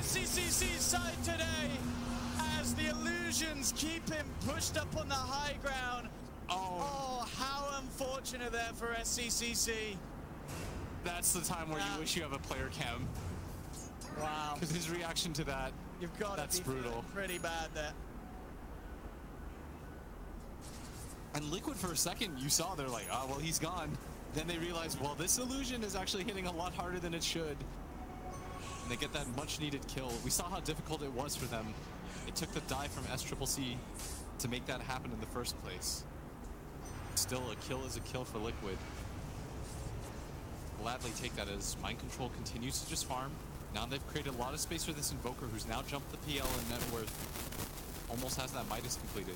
SCCC's side today as the illusions keep him pushed up on the high ground. Oh, how unfortunate there for SCCC. That's the time where you wish you have a player cam. Wow. Because his reaction to that, You've got that's to be brutal. Pretty bad there. And Liquid, for a second, you saw they're like, oh, well, he's gone. Then they realize, well, this illusion is actually hitting a lot harder than it should. And they get that much-needed kill. We saw how difficult it was for them. It took the dive from SCCC to make that happen in the first place. Still, a kill is a kill for Liquid. Gladly take that as Mind Control continues to just farm. Now they've created a lot of space for this Invoker, who's now jumped the PL and net worth. Almost has that Midas completed.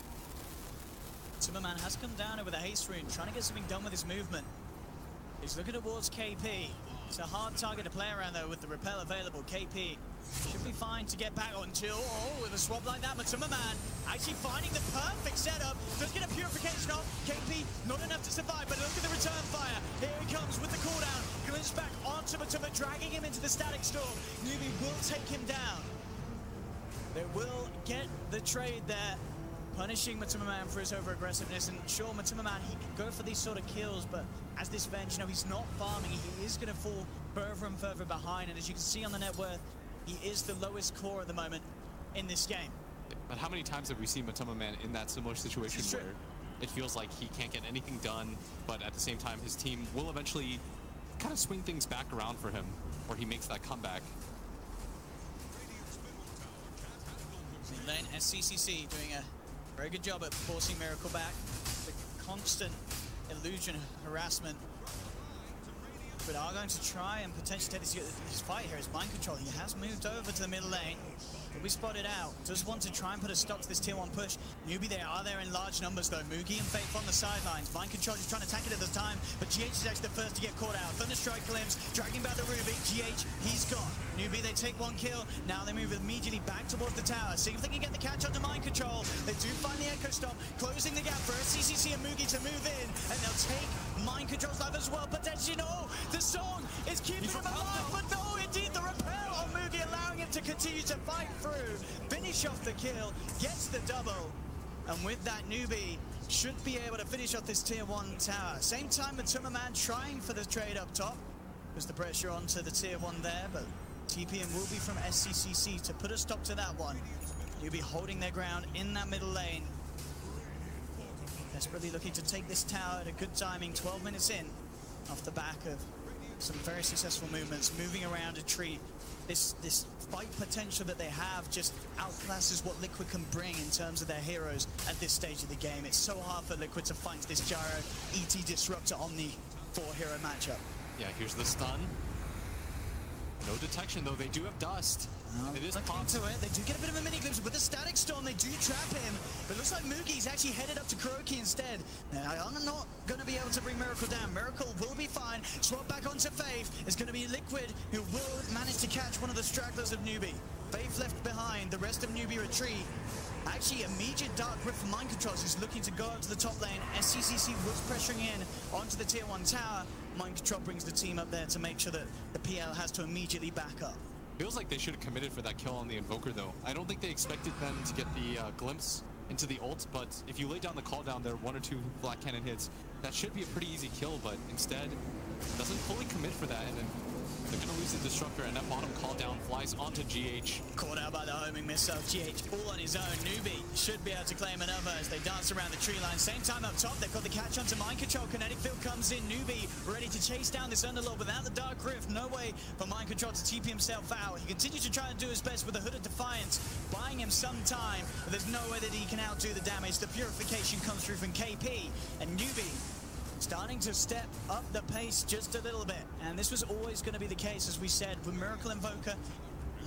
Timmerman has come down here with a haste rune, trying to get something done with his movement. He's looking towards KP. It's a hard target to play around though with the repel available. KP should be fine to get back onto. Oh, with a swap like that, but Timmerman actually finding the perfect setup. Does get a purification off. KP not enough to survive, but look at the return fire. Here he comes with the cooldown. Glints back onto Matuma, dragging him into the static storm. newbee will take him down. They will get the trade there, punishing Matuma for his over-aggressiveness. And sure, Matuma, he can go for these sort of kills, but as this Venge, he's not farming. He is going to fall further and further behind. And as you can see on the net worth, he is the lowest core at the moment in this game. But how many times have we seen Matuma in that similar situation where it feels like he can't get anything done, but at the same time, his team will eventually kind of swing things back around for him, or he makes that comeback. In lane, SCCC doing a very good job at forcing Miracle back. The constant illusion harassment. But are going to try and potentially take this fight here. His Mind Control. He has moved over to the middle lane. Will be spotted out. Does want to try and put a stop to this tier 1 push. newbee, they are there in large numbers though. Mugi and Faith on the sidelines. Mind Control just trying to tank it at the time, but GH is actually the first to get caught out. Thunderstrike glimpse, dragging back the Ruby. GH, he's gone. newbee, they take 1 kill. Now they move immediately back towards the tower. See if they can get the catch onto Mind Control. They do find the Echo Stop, closing the gap for SCCC and Mugi to move in, and they'll take Mind Control's life as well. Potentially, no, the song is keeping him alive, but no, indeed, the repel on Mugi, allowing him to continue to fight through. Finish off the kill, gets the double, and with that, newbee should be able to finish off this tier 1 tower. Same time, Matuma trying for the trade up top. There's the pressure onto the tier 1 there, but TPM will be from SCCC to put a stop to that one. newbee holding their ground in that middle lane. Desperately looking to take this tower at a good timing, 12 minutes in, off the back of some very successful movements, moving around a tree. This fight potential that they have just outclasses what Liquid can bring in terms of their heroes at this stage of the game. It's so hard for Liquid to find this Gyro ET Disruptor on the 4-hero matchup. Yeah, here's the stun. No detection, though. They do have dust. It is into it. They do get a bit of a mini glimpse with the static storm. They do trap him, but it looks like Mugi's actually headed up to Kuroki instead. Now, I'm not going to be able to bring Miracle down. Miracle will be fine. Swap back onto Faith. It's going to be Liquid who will manage to catch one of the stragglers of newbee. Faith left behind. The rest of newbee retreat. Actually, immediate Dark Grip from Mind Controls is looking to go up to the top lane. SCCC was pressuring in onto the tier 1 tower. Mind Control brings the team up there to make sure that the PL has to immediately back up. Feels like they should have committed for that kill on the Invoker, though. I don't think they expected them to get the glimpse into the ult, but if you lay down the call down there, 1 or 2 Black Cannon hits, that should be a pretty easy kill, but instead, doesn't fully commit for that, and then they're going to lose the Disruptor, and that bottom call down flies onto GH. Caught out by the homing missile. GH all on his own. newbee should be able to claim another as they dance around the tree line. Same time up top, they've got the catch onto Mind Control. Kinetic Field comes in. newbee ready to chase down this Underlord without the Dark Rift. No way for Mind Control to TP himself out. He continues to try and do his best with the Hood of Defiance, buying him some time, but there's no way that he can outdo the damage. The purification comes through from KP, and newbee starting to step up the pace just a little bit. And this was always going to be the case, as we said, with Miracle Invoker.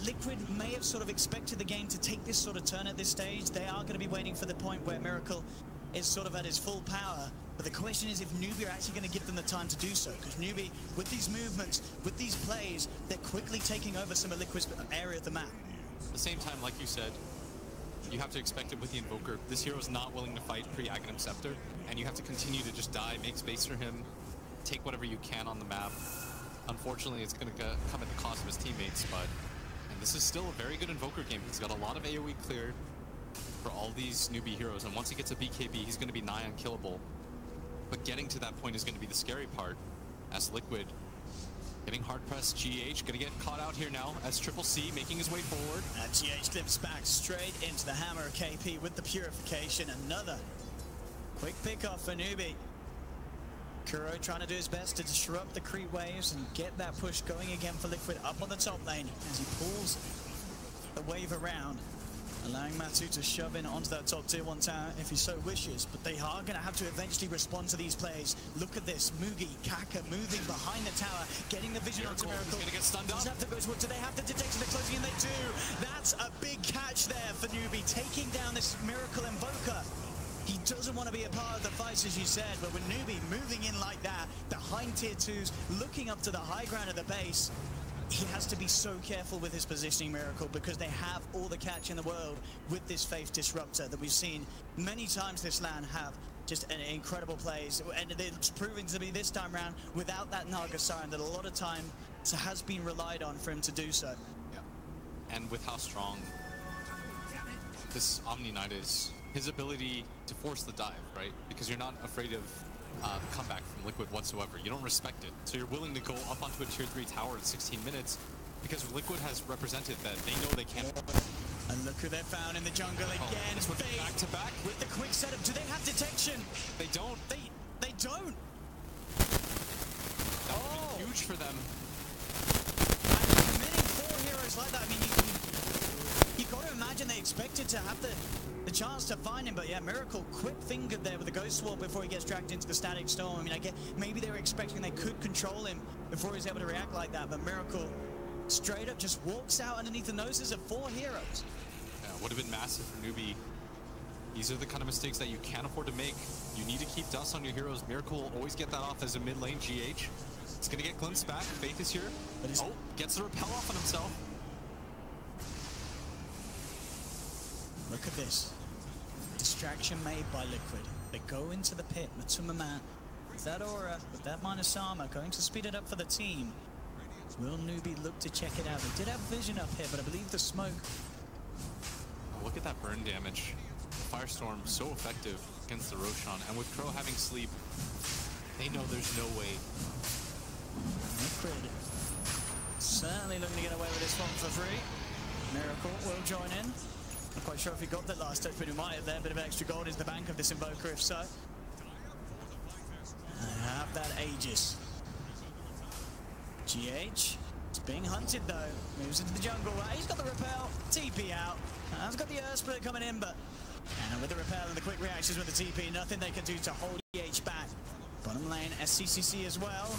Liquid may have sort of expected the game to take this sort of turn at this stage. They are going to be waiting for the point where Miracle is sort of at his full power. But the question is if newbee are actually going to give them the time to do so. Because newbee, with these movements, with these plays, they're quickly taking over some of Liquid's area of the map. At the same time, like you said, you have to expect it with the Invoker. This hero is not willing to fight pre-Aghanim Scepter, and you have to continue to just die, make space for him, take whatever you can on the map. Unfortunately, it's going to come at the cost of his teammates, but And this is still a very good Invoker game. He's got a lot of AoE cleared for all these newbie heroes, and once he gets a BKB, he's going to be nigh unkillable. But getting to that point is going to be the scary part, as Liquid getting hard-pressed. GH going to get caught out here now as Triple C making his way forward. And GH clips back straight into the hammer of KP with the Purification. Another quick pick-off for newbee. Kuro trying to do his best to disrupt the creep waves and get that push going again for Liquid up on the top lane as he pulls the wave around, allowing Matu to shove in onto that top tier 1 tower if he so wishes. But they are going to have to eventually respond to these plays. Look at this, Mugi, Kaka moving behind the tower, getting the vision onto Miracle. He's going to get stunned up. Doesn't have to go towards, do they have the detection? They're closing in, they do. That's a big catch there for newbee, taking down this Miracle Invoker. He doesn't want to be a part of the fights, as you said, but with newbee moving in like that, behind tier 2s, looking up to the high ground of the base, he has to be so careful with his positioning, Miracle, because they have all the catch in the world with this Faith Disruptor that we've seen many times this LAN have just an incredible plays, and it's proving to be this time around without that Naga Siren that a lot of time has been relied on for him to do so. Yeah. And with how strong this Omni Knight is, his ability to force the dive, right? Because you're not afraid of the comeback from Liquid whatsoever. You don't respect it. So you're willing to go up onto a tier 3 tower in 16 minutes because Liquid has represented that they know they can't. And look who they found in the jungle again. This one back to back. With the quick setup. Do they have detection? They don't. They don't. That would have been huge for them. And many 4 heroes like that. I mean, you got to imagine they expected to have the chance to find him, but yeah, Miracle quick-fingered there with the Ghost Sword before he gets dragged into the Static Storm. I mean, I get maybe they were expecting they could control him before he was able to react like that, but Miracle straight up just walks out underneath the noses of 4 heroes. Yeah, would have been massive for newbee. These are the kind of mistakes that you can't afford to make. You need to keep dust on your heroes. Miracle will always get that off as a mid lane GH. It's gonna get glimpsed back. Faith is here. But gets the repel off on himself. Look at this. Distraction made by Liquid. They go into the pit. Matuma Man with that aura, with that minus armor, going to speed it up for the team. Will newbee look to check it out? They did have vision up here, but I believe the smoke. Oh, look at that burn damage. Firestorm so effective against the Roshan, and with Crow having sleep, they know there's no way. Liquid certainly looking to get away with this one for free. Miracle will join in. Not quite sure if he got that last touch, but he might have there. A bit of extra gold is the bank of this Invoker, if so. I have that Aegis. GH is being hunted, though. Moves into the jungle. He's got the repel. TP out. He's got the Earth Split coming in, but and with the repel and the quick reactions with the TP, nothing they can do to hold GH back. Bottom lane, SCCC as well.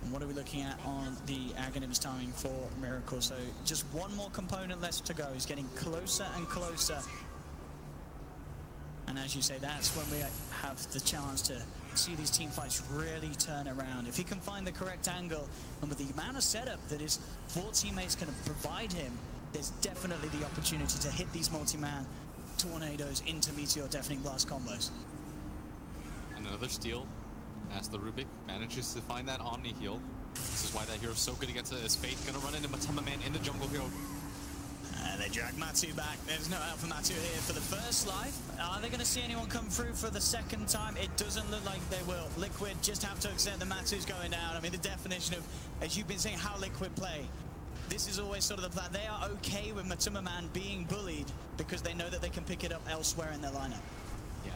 And what are we looking at on the Aghanim's timing for Miracle? So just one more component left to go. He's getting closer and closer. And as you say, that's when we have the chance to see these team fights really turn around. If he can find the correct angle, and with the amount of setup that his 4 teammates can provide him, there's definitely the opportunity to hit these multi-man tornadoes into Meteor Deafening Blast combos. And another steal as the Rubik manages to find that Omni heal. This is why that hero's so good against it. Is Faith gonna run into Matuma Man in the jungle hero? They drag Matu back. There's no help for Matu here for the first life. Are they going to see anyone come through for the second time? It doesn't look like they will. Liquid just have to accept that Matu's going down. I mean, the definition of, as you've been saying, how Liquid play. This is always sort of the plan. They are okay with Matuma Man being bullied because they know that they can pick it up elsewhere in their lineup. Yeah.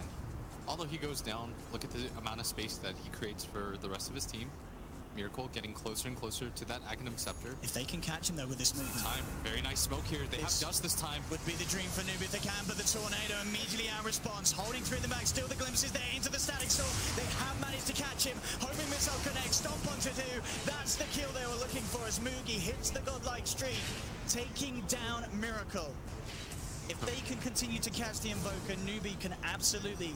Although he goes down, look at the amount of space that he creates for the rest of his team. Miracle getting closer and closer to that Aghanim Scepter. If they can catch him, though, with this movement. Time. Very nice smoke here. They have dust this time. Would be the dream for newbee if they can, but the tornado immediately out response. Holding through the back, still the glimpses there into the Static Storm. They have managed to catch him. Homing missile connect, stomp onto 2. That's the kill they were looking for as Mugi hits the godlike streak, taking down Miracle. If they can continue to catch the Invoker, newbee can absolutely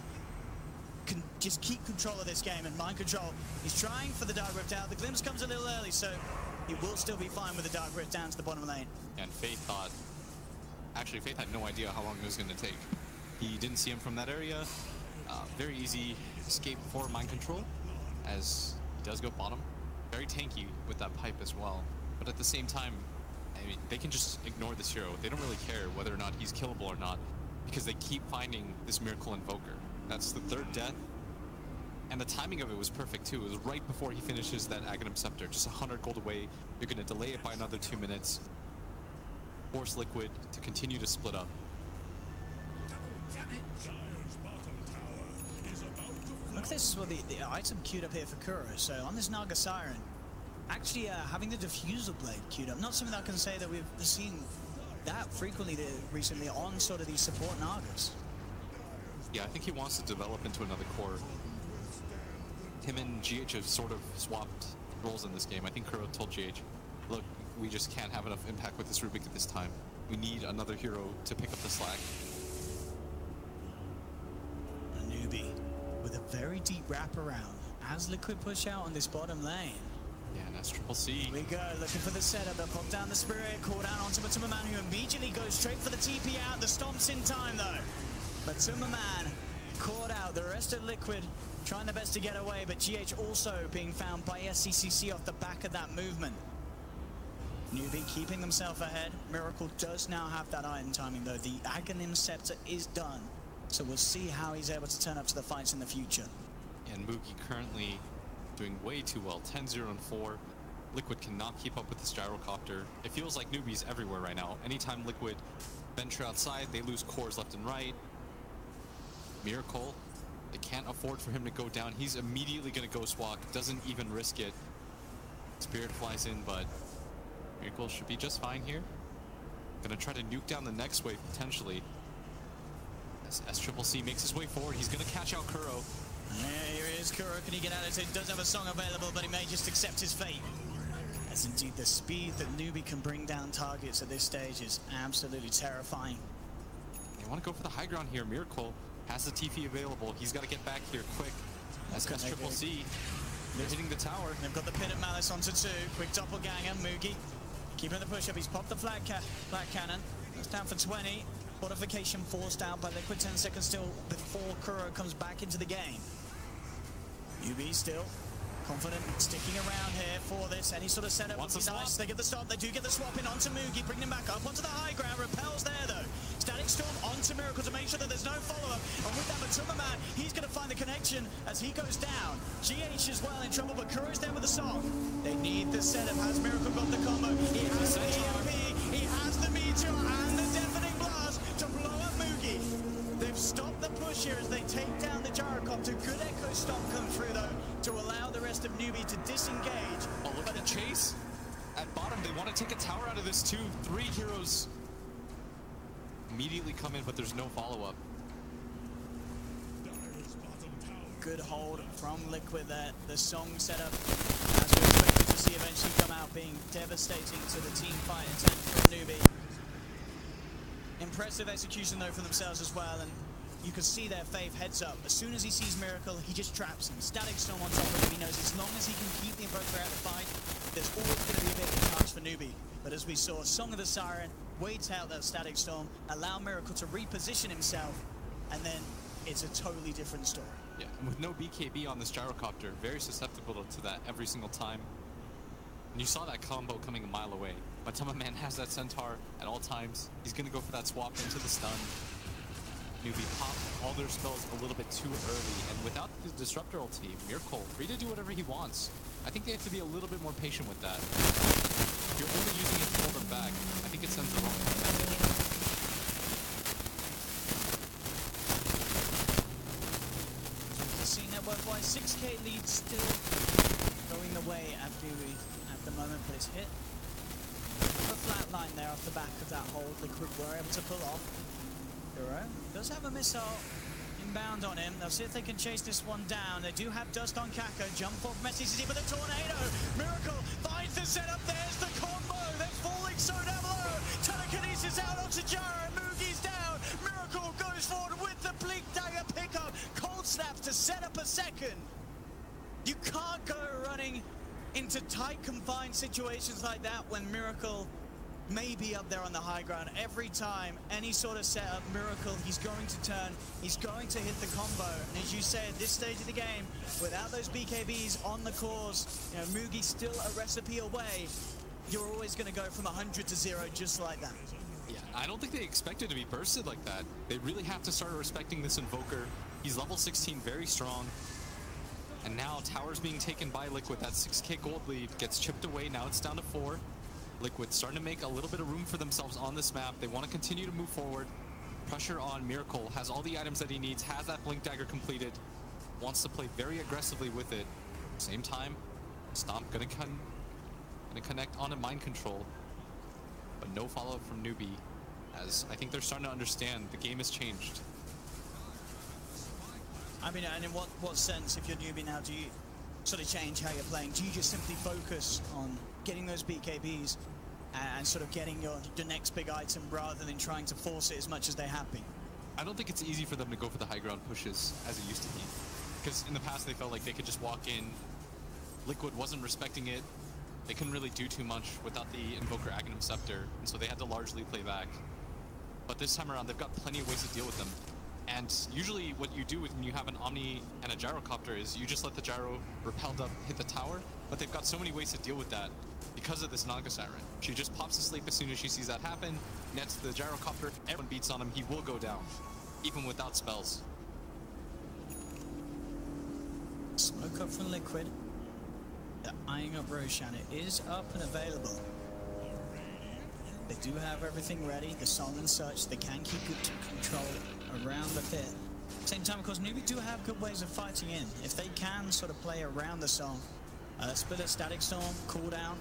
just keep control of this game, and mind control. He's trying for the Dark Rift out. The glimpse comes a little early, so he will still be fine with the Dark Rift down to the bottom lane. And Faith thought, actually Faith had no idea how long it was going to take. He didn't see him from that area. Very easy escape for mind control, as he does go bottom. Very tanky with that pipe as well. But at the same time, I mean, they can just ignore this hero. They don't really care whether or not he's killable or not, because they keep finding this Miracle Invoker. That's the third death. And the timing of it was perfect too. It was right before he finishes that Aghanim Scepter. Just 100 gold away. You're going to delay it by another 2 minutes. Force Liquid to continue to split up. Look at this, well, the item queued up here for Kuro. So on this Naga Siren, actually having the Diffusal Blade queued up. Not something that I can say that we've seen that frequently recently on sort of these support Nagas. Yeah, I think he wants to develop into another core. Him and GH have sort of swapped roles in this game. I think Kuro told GH, look, we just can't have enough impact with this Rubik at this time. We need another hero to pick up the slack. A newbie with a very deep wraparound as Liquid push out on this bottom lane. Yeah, and that's Triple C. Here we go, looking for the setup. They'll pop down the Spirit, call down onto Matuma-Man, who immediately goes straight for the TP out. The Stomp's in time, though. Matuma-Man caught out. The rest of Liquid trying their best to get away, but GH also being found by SCCC off the back of that movement. Newbie keeping themselves ahead. Miracle does now have that item timing, though. The Aghanim Scepter is done, so we'll see how he's able to turn up to the fights in the future. And Mugi currently doing way too well, 10-0 and 4. Liquid cannot keep up with this gyrocopter. It feels like newbies everywhere right now. Anytime Liquid venture outside, they lose cores left and right. Miracle, they can't afford for him to go down. He's immediately going to ghost walk, doesn't even risk it. Spirit flies in, but Miracle should be just fine here. Gonna try to nuke down the next wave potentially. As SCCC makes his way forward, he's gonna catch out Kuro. Yeah, here he is, Kuro. Can he get out of it? Does have a song available, but he may just accept his fate. As indeed the speed that Newbie can bring down targets at this stage is absolutely terrifying. They want to go for the high ground here. Miracle has the TP available. He's got to get back here quick. As SCCC, they're hitting the tower. They've got the Pit of Malice onto 2. Quick doppelganger, Mugi. Keeping the push up. He's popped the flag cannon. That's down for 20. Fortification forced out by Liquid. 10 seconds still before Kuro comes back into the game. UB still confident, sticking around here for this. Any sort of setup would be nice. They get the stop. They do get the swap in onto Mugi, bringing him back up onto the high ground. Repels there, though. Static Storm onto Miracle to make sure that there's no follow-up. And with that Matuma-Man, he's going to find the connection as he goes down. GH as well in trouble, but Kuro's there with the song. They need the setup. Has Miracle got the combo? He has the EMP, he has the Meteor, and the Deafening Blast to blow up Mugi. They've stopped the push here as they take down the gyrocopter. Good Echo Stomp come through, though, to allow the rest of Newbie to disengage. Oh, look at the chase. At bottom, they want to take a tower out of this too. 3 heroes immediately come in, but there's no follow-up. Good hold from Liquid there. The song setup, as we expected to see eventually come out, being devastating to the team fight attempt from Newbie. Impressive execution, though, from themselves as well, and you can see their Faith heads up. As soon as he sees Miracle, he just traps him. Static Storm on top of him. He knows as long as he can keep the Invoker out of the fight, there's always going to be a bit of a chance for Newbie. But as we saw, Song of the Siren waits out that Static Storm, allow Miracle to reposition himself, and then it's a totally different story. Yeah, and with no BKB on this gyrocopter, very susceptible to that every single time. And you saw that combo coming a mile away. Matuma-Man has that Centaur at all times. He's going to go for that swap into the stun. Newbie popped all their spells a little bit too early, and without the Disruptor ulti, Miracle free to do whatever he wants. I think they have to be a little bit more patient with that. If you're only using it to hold them back, I think it sends the wrong message. Seeing that worthwhile 6k lead still going the way at Newbie at the moment, but it's hit the flat line there off the back of that hold. Liquid were able to pull off. Kuro does have a missile inbound on him. They'll see if they can chase this one down. They do have dust on Kako. Jump off Messi with a tornado. Miracle finds the setup. There's the combo. They're falling so down low. Telekinesis out onto Jara. Mugi's down. Miracle goes forward with the Bleak Dagger pickup. Cold Snap to set up a second. You can't go running into tight, confined situations like that when Miracle may be up there on the high ground. Every time, any sort of setup, Miracle, he's going to turn, he's going to hit the combo. And as you say, at this stage of the game, without those BKBs on the cores, you know, Mugi's still a recipe away you're always going to go from 100 to 0 just like that. Yeah, I don't think they expected to be bursted like that. They really have to start respecting this Invoker. He's level 16, very strong. And now Tower's being taken by Liquid. That 6k gold lead gets chipped away. Now it's down to 4. Liquid starting to make a little bit of room for themselves on this map. They want to continue to move forward. Pressure on Miracle. Has all the items that he needs. Has that Blink Dagger completed. Wants to play very aggressively with it. Same time, Stomp gonna connect on a Mind Control. But no follow-up from newbee, as I think they're starting to understand the game has changed. I mean, and in what sense, if you're newbie now, do you sort of change how you're playing? Do you just simply focus on getting those BKBs and sort of getting your next big item rather than trying to force it as much as they have been? I don't think it's easy for them to go for the high ground pushes as it used to be. Because in the past they felt like they could just walk in. Liquid wasn't respecting it. They couldn't really do too much without the Invoker Aghanim Scepter, and so they had to largely play back. But this time around, they've got plenty of ways to deal with them. And usually what you do when you have an Omni and a Gyrocopter is you just let the Gyro repelled up hit the tower, but they've got so many ways to deal with that because of this Naga Siren. She just pops asleep as soon as she sees that happen, nets the Gyrocopter, everyone beats on him, he will go down, even without spells. Smoke up from Liquid. They're eyeing up Roshan. It is up and available. They do have everything ready, the song and such. They can keep good control around the pit. Same time, of course, newbee do have good ways of fighting in. If they can sort of play around the song, split a Static Storm, cooldown,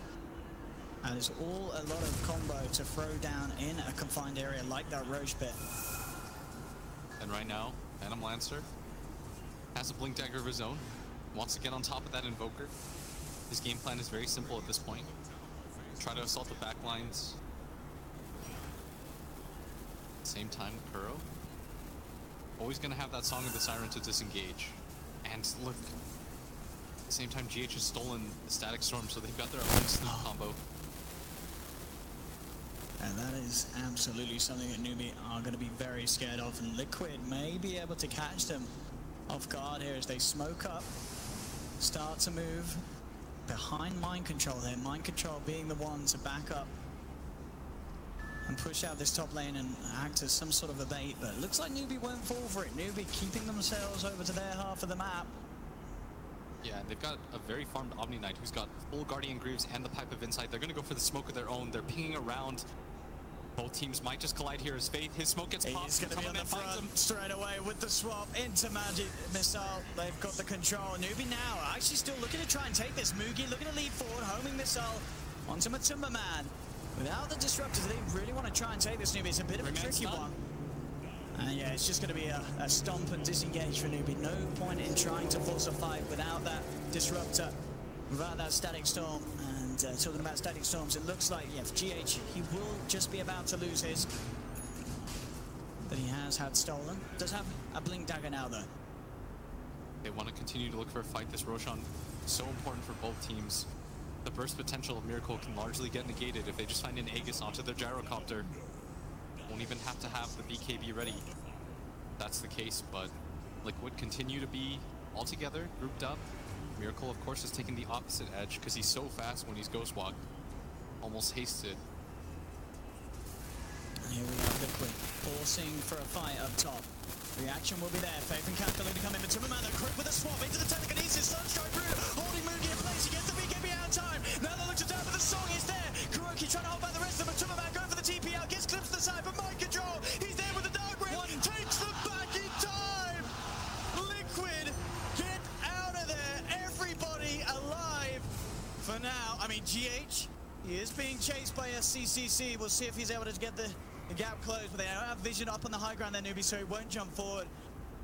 and it's all a lot of combo to throw down in a confined area like that Roche pit. And right now, Phantom Lancer has a Blink Dagger of his own, wants to get on top of that Invoker. His game plan is very simple at this point. Try to assault the back lines. Same time, Kuro. Always going to have that Song of the Siren to disengage. And look, at the same time, GH has stolen the Static Storm, so they've got their own sleep combo. And that is absolutely something that newbee are going to be very scared of. And Liquid may be able to catch them off guard here as they smoke up, start to move behind Mind Control there. Mind Control being the one to back up and push out this top lane and act as some sort of a bait, but it looks like newbee won't fall for it. Newbee keeping themselves over to their half of the map. Yeah, they've got a very farmed Omni Knight who's got full Guardian Greaves and the Pipe of Insight. They're going to go for the smoke of their own. They're pinging around. Both teams might just collide here as Faith. His smoke gets popped. He's going to be on the front straight away with the swap into Magic Missile. They've got the control. Newbee now actually still looking to try and take this. Mugi looking to lead forward, homing Missile onto Matumba Man. Without the disruptors, they really want to try and take this newbee. It's a bit of a tricky one. And yeah, it's just going to be a stomp and disengage for newbee. No point in trying to force a fight without that disruptor, without that Static Storm. And talking about Static Storms, it looks like, yeah, for GH, he will just be about to lose his that he has had stolen. Does have a Blink Dagger now, though. They want to continue to look for a fight. This Roshan is so important for both teams. The burst potential of Miracle can largely get negated if they just find an Aegis onto their Gyrocopter. Won't even have to have the BKB ready. That's the case, but Liquid continue to be all together, grouped up. Miracle, of course, is taking the opposite edge because he's so fast when he's Ghost Walk. Almost hasted. Here we have Liquid forcing for a fight up top. Reaction will be there. Faith and Calculator come in. Matumba Man quick with a swap into the telekinesis. Sunstrike through. Holding Mugi in place. He gets the BKB out of time. Now they look to down, but the song is there. Kuroki trying to hold back the rest of them. Matumba Man going for the TP out. Gets clips to the side, but Mind Control. He's there with the Dark Ring. Takes them back in time. Liquid, get out of there. Everybody alive for now. I mean, GH, he is being chased by SCCC. We'll see if he's able to get the gap closed, but they don't have vision up on the high ground there, newbie, so he won't jump forward.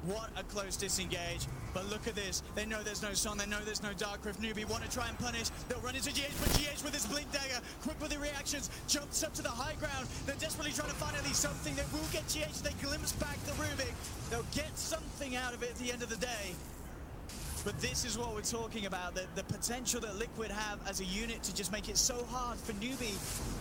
What a close disengage. But look at this. They know there's no song. They know there's no Dark Rift. Newbie want to try and punish. They'll run into GH, but GH with his Blink Dagger, quick with the reactions, jumps up to the high ground. They're desperately trying to find at least something that will get GH. They glimpse back the Rubik. They'll get something out of it at the end of the day. But this is what we're talking about, the potential that Liquid have as a unit to just make it so hard for newbee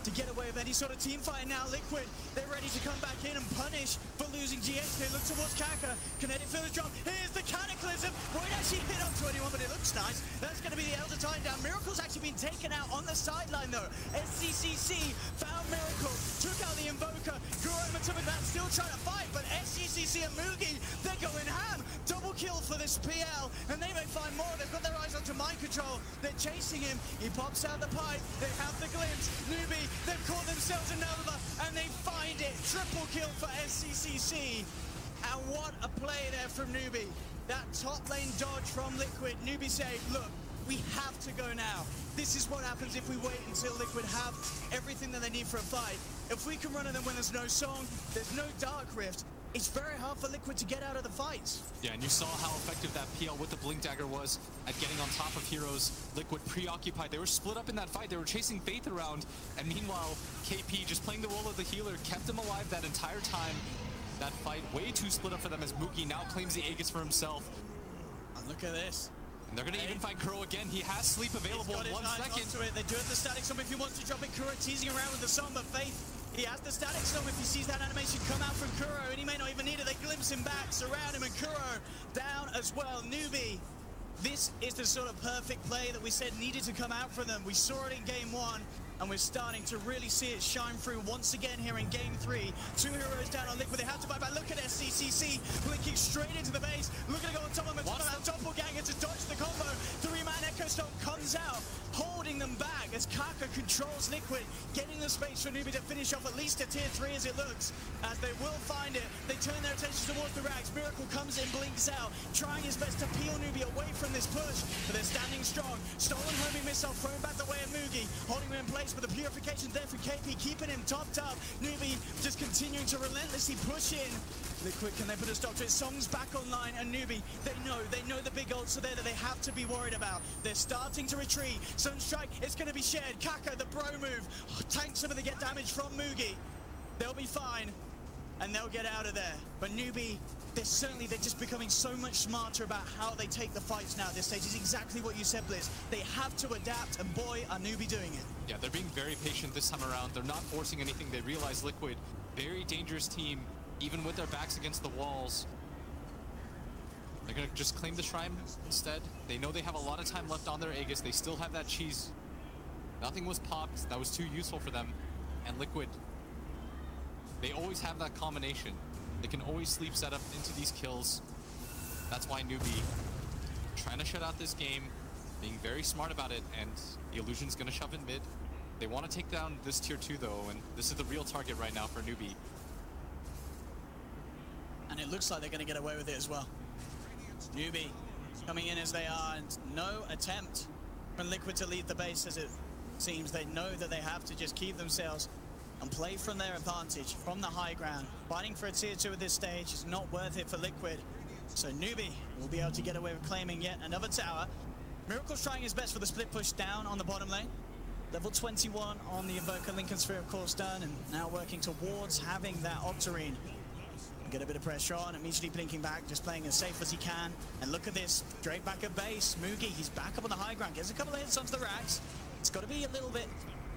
to get away with any sort of team fight. Now Liquid, they're ready to come back in and punish for losing GH. They look towards Kaka. Kinetic Field drop. Here's the Cataclysm. Won't actually hit onto anyone, but it looks nice. That's going to be the Elder Time down. Miracle's actually been taken out on the sideline though. SCCC found Miracle, took out the Invoker. Guru and Matsumaman still trying to fight, but SCCC and Mugi, they're going ham. Double kill for this PL, and they may find more. They've got their eyes onto mind control. They're chasing him. He pops out the pipe. They have the glimpse. newbee, they've caught themselves a Nova, and they find it. Triple kill for SCCC. And what a play there from newbee. That top lane dodge from Liquid. newbee say, look, we have to go now. This is what happens if we wait until Liquid have everything that they need for a fight. If we can run at them when there's no song, there's no Dark Rift, it's very hard for Liquid to get out of the fights. Yeah, and you saw how effective that PL with the Blink Dagger was at getting on top of heroes. Liquid preoccupied. They were split up in that fight. They were chasing Faith around, and meanwhile, KP just playing the role of the healer kept him alive that entire time. That fight way too split up for them as Mugi now claims the Aegis for himself. And look at this. And they're going to even find Kuro again. He has sleep available in 1 second. They do have the static storm if he wants to drop it. Kuro teasing around with the song, but Faith, he has the static storm if he sees that animation come out from Kuro, and he may not even need it. They glimpse him back, surround him, and Kuro down as well. newbee, this is the sort of perfect play that we said needed to come out for them. We saw it in game 1. And we're starting to really see it shine through once again here in game 3. 2 heroes down on Liquid. They have to buy back. Look at SCCC blinking straight into the base. Looking to go on top of him. Doppelganger to dodge the combo. 3-man Echo Storm comes out, holding them back as Kaka controls Liquid, getting the space for newbee to finish off at least a tier 3 as it looks. As they will find it, they turn their attention towards the racks. Miracle comes in, blinks out, trying his best to peel newbee away from this push. But they're standing strong. Stolen homing missile thrown back the way of Mugi, holding him in place. But the purification there for KP, keeping him topped up. newbee just continuing to relentlessly push in. Liquid, can they put a stop to it? Song's back online, and newbee, they know the big ults are there that they have to be worried about. They're starting to retreat. Sunstrike, it's going to be shared. Kaka, the bro move, tanks some of the get damage from Mugi. They'll be fine, and they'll get out of there. But newbee, they're just becoming so much smarter about how they take the fights now at this stage. Is exactly what you said, Blizz. They have to adapt, and boy, are newbee doing it. Yeah, they're being very patient this time around. They're not forcing anything. They realize Liquid, very dangerous team, even with their backs against the walls. They're going to just claim the Shrine instead. They know they have a lot of time left on their Aegis. They still have that cheese. Nothing was popped. That was too useful for them. And Liquid, they always have that combination. They can always sleep set up into these kills. That's why newbee trying to shut out this game, being very smart about it, and the Illusion's going to shove in mid. They want to take down this tier 2 though, and this is the real target right now for newbee. And it looks like they're going to get away with it as well. newbee coming in as they are, and no attempt from Liquid to lead the base as it seems. They know that they have to just keep themselves and play from their advantage, from the high ground. Fighting for a tier 2 at this stage is not worth it for Liquid. So newbee will be able to get away with claiming yet another tower. Miracle's trying his best for the split push down on the bottom lane. Level 21 on the Invoker. Lincoln Sphere, of course, done, and now working towards having that Octarine. Get a bit of pressure on, immediately blinking back, just playing as safe as he can. And look at this, straight back at base. Mugi, he's back up on the high ground, gets a couple of hits onto the racks. It's got to be a little bit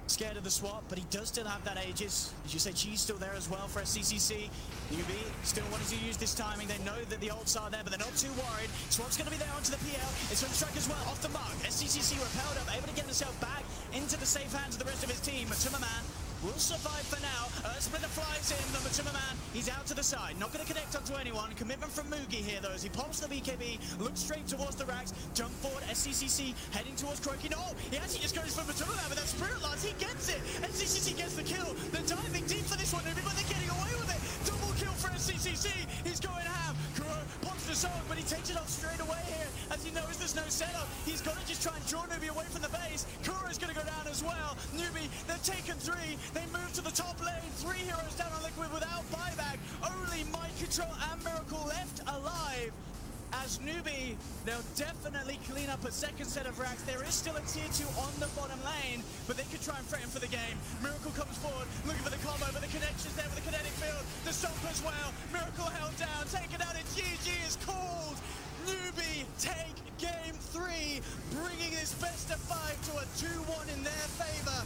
scared of the swap, but he does still have that Aegis. As you say, Chi's still there as well for SCCC. newbee still wanting to use this timing. They know that the ults are there, but they're not too worried. Swap's going to be there onto the PL. It's going to strike as well, off the mark. SCCC repelled up, able to get himself back into the safe hands of the rest of his team. Matsumaman will survive for now. Splitter flies in, the Matsumaman, he's out to the side. Not going to connect onto anyone. Commitment from Mugi here, though, as he pops the BKB, looks straight towards the racks, jump forward, SCCC heading towards Croaky. No, he actually just goes for Matsumaman, but that Spirit Lance, he gets it. SCCC gets the kill. They're diving deep for this one, but they're getting away with it. Double kill for SCCC. He's going ham. Kuro pops the song, but he takes it off straight away here, as he knows there's no setup. He's got to just try and draw newbee away from the base. Kuro's going to go down as well. newbee, they've taken 3. They move to the top lane. 3 heroes down on Liquid without buyback. Only Mind Control and Miracle left alive. As newbee, they'll definitely clean up a second set of racks. There is still a tier 2 on the bottom lane, but they could try and threaten for the game. Miracle comes forward, looking for the combo, but the connection's there with the kinetic field. The stomp as well. Miracle held down, taken out, and GG is called. newbee take game 3, bringing this best of 5 to a 2-1 in their favor.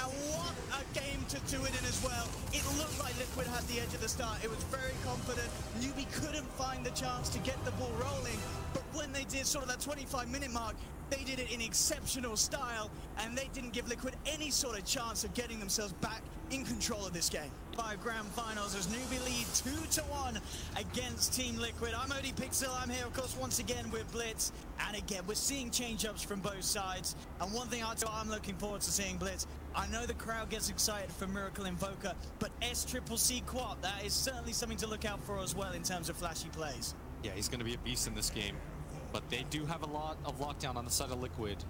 And what a game to do it in as well. It looked like Liquid had the edge at the start. It was very confident. newbee couldn't find the chance to get the ball rolling, but when they did sort of that 25-minute mark, they did it in exceptional style, and they didn't give Liquid any sort of chance of getting themselves back in control of this game. 5 grand finals as newbee lead 2-1 against Team Liquid. I'm Odie Pixel. I'm here, of course, once again with Blitz. And again, we're seeing change-ups from both sides. And one thing I'm looking forward to seeing, Blitz, I know the crowd gets excited for Miracle Invoker, but SCCC Quap, that is certainly something to look out for as well in terms of flashy plays. Yeah, he's going to be a beast in this game. But they do have a lot of lockdown on the side of Liquid.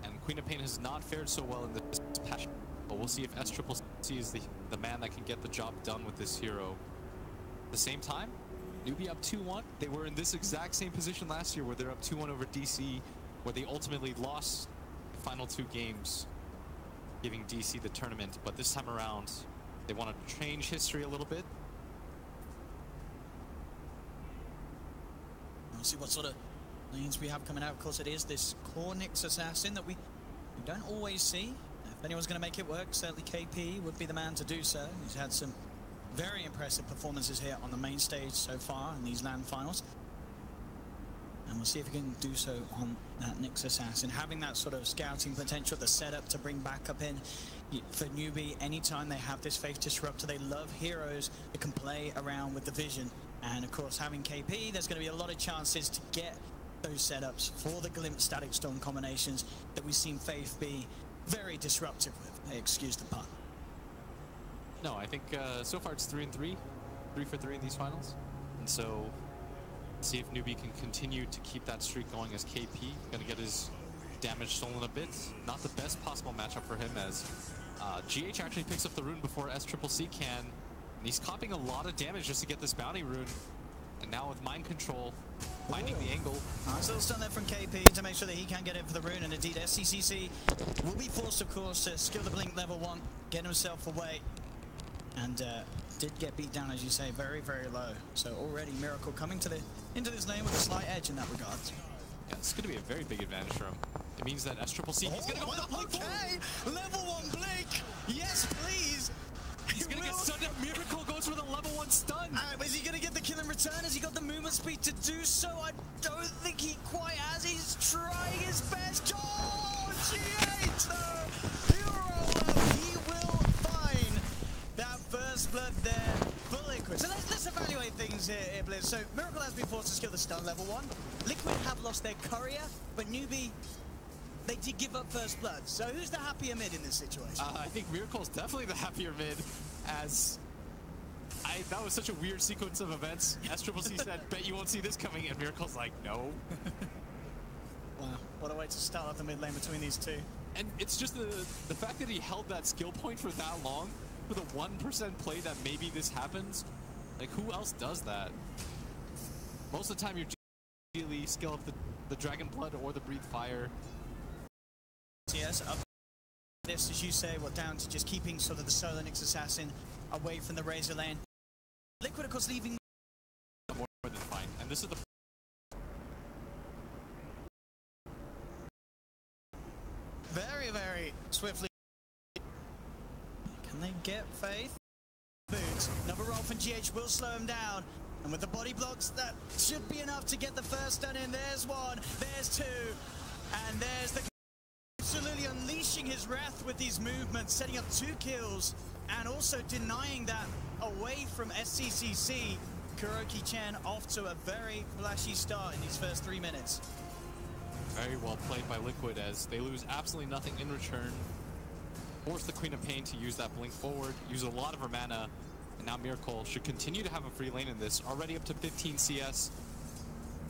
And Queen of Pain has not fared so well in this patch. But we'll see if SCCC is the man that can get the job done with this hero. At the same time, newbee up 2-1. They were in this exact same position last year where they're up 2-1 over DC, where they ultimately lost the final 2 games, giving DC the tournament. But this time around, they want to change history a little bit. We'll see what sort of lanes we have coming out. Of course, it is this Cornix assassin that we don't always see. If anyone's going to make it work, certainly KP would be the man to do so. He's had some very impressive performances here on the main stage so far in these LAN finals. And we'll see if he can do so on that Nyx assassin. Having that sort of scouting potential, the setup to bring backup in for newbee anytime they have this Faith Disruptor. They love heroes that can play around with the vision. And of course, having KP, there's going to be a lot of chances to get those setups for the Glimpse Static Storm combinations that we've seen Faith be very disruptive with. Excuse the pun. No, I think so far it's 3-3, 3 for 3 in these finals. And so, see if newbee can continue to keep that streak going as KP. Gonna get his damage stolen a bit. Not the best possible matchup for him as GH actually picks up the rune before SCCC can. And he's copping a lot of damage just to get this bounty rune. And now with mind control, finding the angle. Nice little stun there from KP to make sure that he can get in for the rune, and indeed SCCC will be forced, of course, to skill the blink level 1, get himself away, and did get beat down, as you say, very, very low. So already Miracle coming to into this lane with a slight edge in that regard. Yeah, it's going to be a very big advantage for him. It means that SCCC, he's going to go with the blink. Okay, level 1 blink. Yes, please. He's going to get stunned up. Miracle goes for the level 1 stun. Is he going to get the kill in return? Has he got the movement speed to do so? I don't think he quite has. He's trying his best. Oh, G8 though. Hero, he will find that first blood there for Liquid. So let's evaluate things here, Blitz. So Miracle has been forced to skill the stun level 1. Liquid have lost their courier, but newbee, they did give up first blood. So who's the happier mid in this situation? I think Miracle's definitely the happier mid, as that was such a weird sequence of events. SCCC said, bet you won't see this coming, and Miracle's like, no. Wow, what a way to start off the mid lane between these two. And it's just the fact that he held that skill point for that long, for the 1% play that maybe this happens, like who else does that? Most of the time you're really skill up the Dragon Blood or the Breathe Fire. Yes, up this, as you say, down to just keeping sort of the solo Nyx assassin away from the Razor lane. Liquid, of course, leaving more than fine, and this is the very, very swiftly. Can they get Faith? Boots. Another roll from GH will slow him down. And with the body blocks, that should be enough to get the first stun in. There's 1, there's 2, and there's the absolutely unleashing his wrath with these movements, setting up 2 kills, and also denying that away from SCCC. Kuroki Chen off to a very flashy start in these first 3 minutes. Very well played by Liquid as they lose absolutely nothing in return. Force the Queen of Pain to use that blink forward, use a lot of her mana, and now Miracle should continue to have a free lane in this. Already up to 15 CS,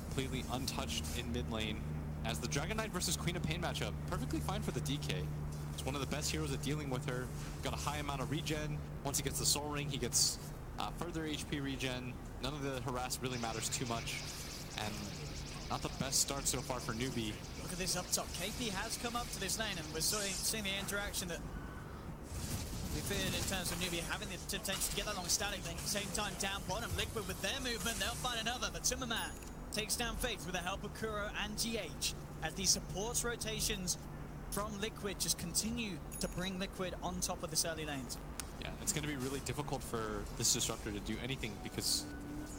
completely untouched in mid lane. As the Dragon Knight versus Queen of Pain matchup, perfectly fine for the DK. It's one of the best heroes at dealing with her. Got a high amount of regen. Once he gets the Soul Ring, he gets further HP regen. None of the harass really matters too much. And not the best start so far for newbee. Look at this up top. KP has come up to this lane, and we're seeing the interaction that we feared in terms of newbee having the potential to get that long static link. At the same time, down bottom, Liquid with their movement, they'll find another. But Timmerman takes down Faith with the help of Kuro and GH as the supports rotations from Liquid just continue to bring Liquid on top of this early lanes. Yeah, it's going to be really difficult for this Disruptor to do anything because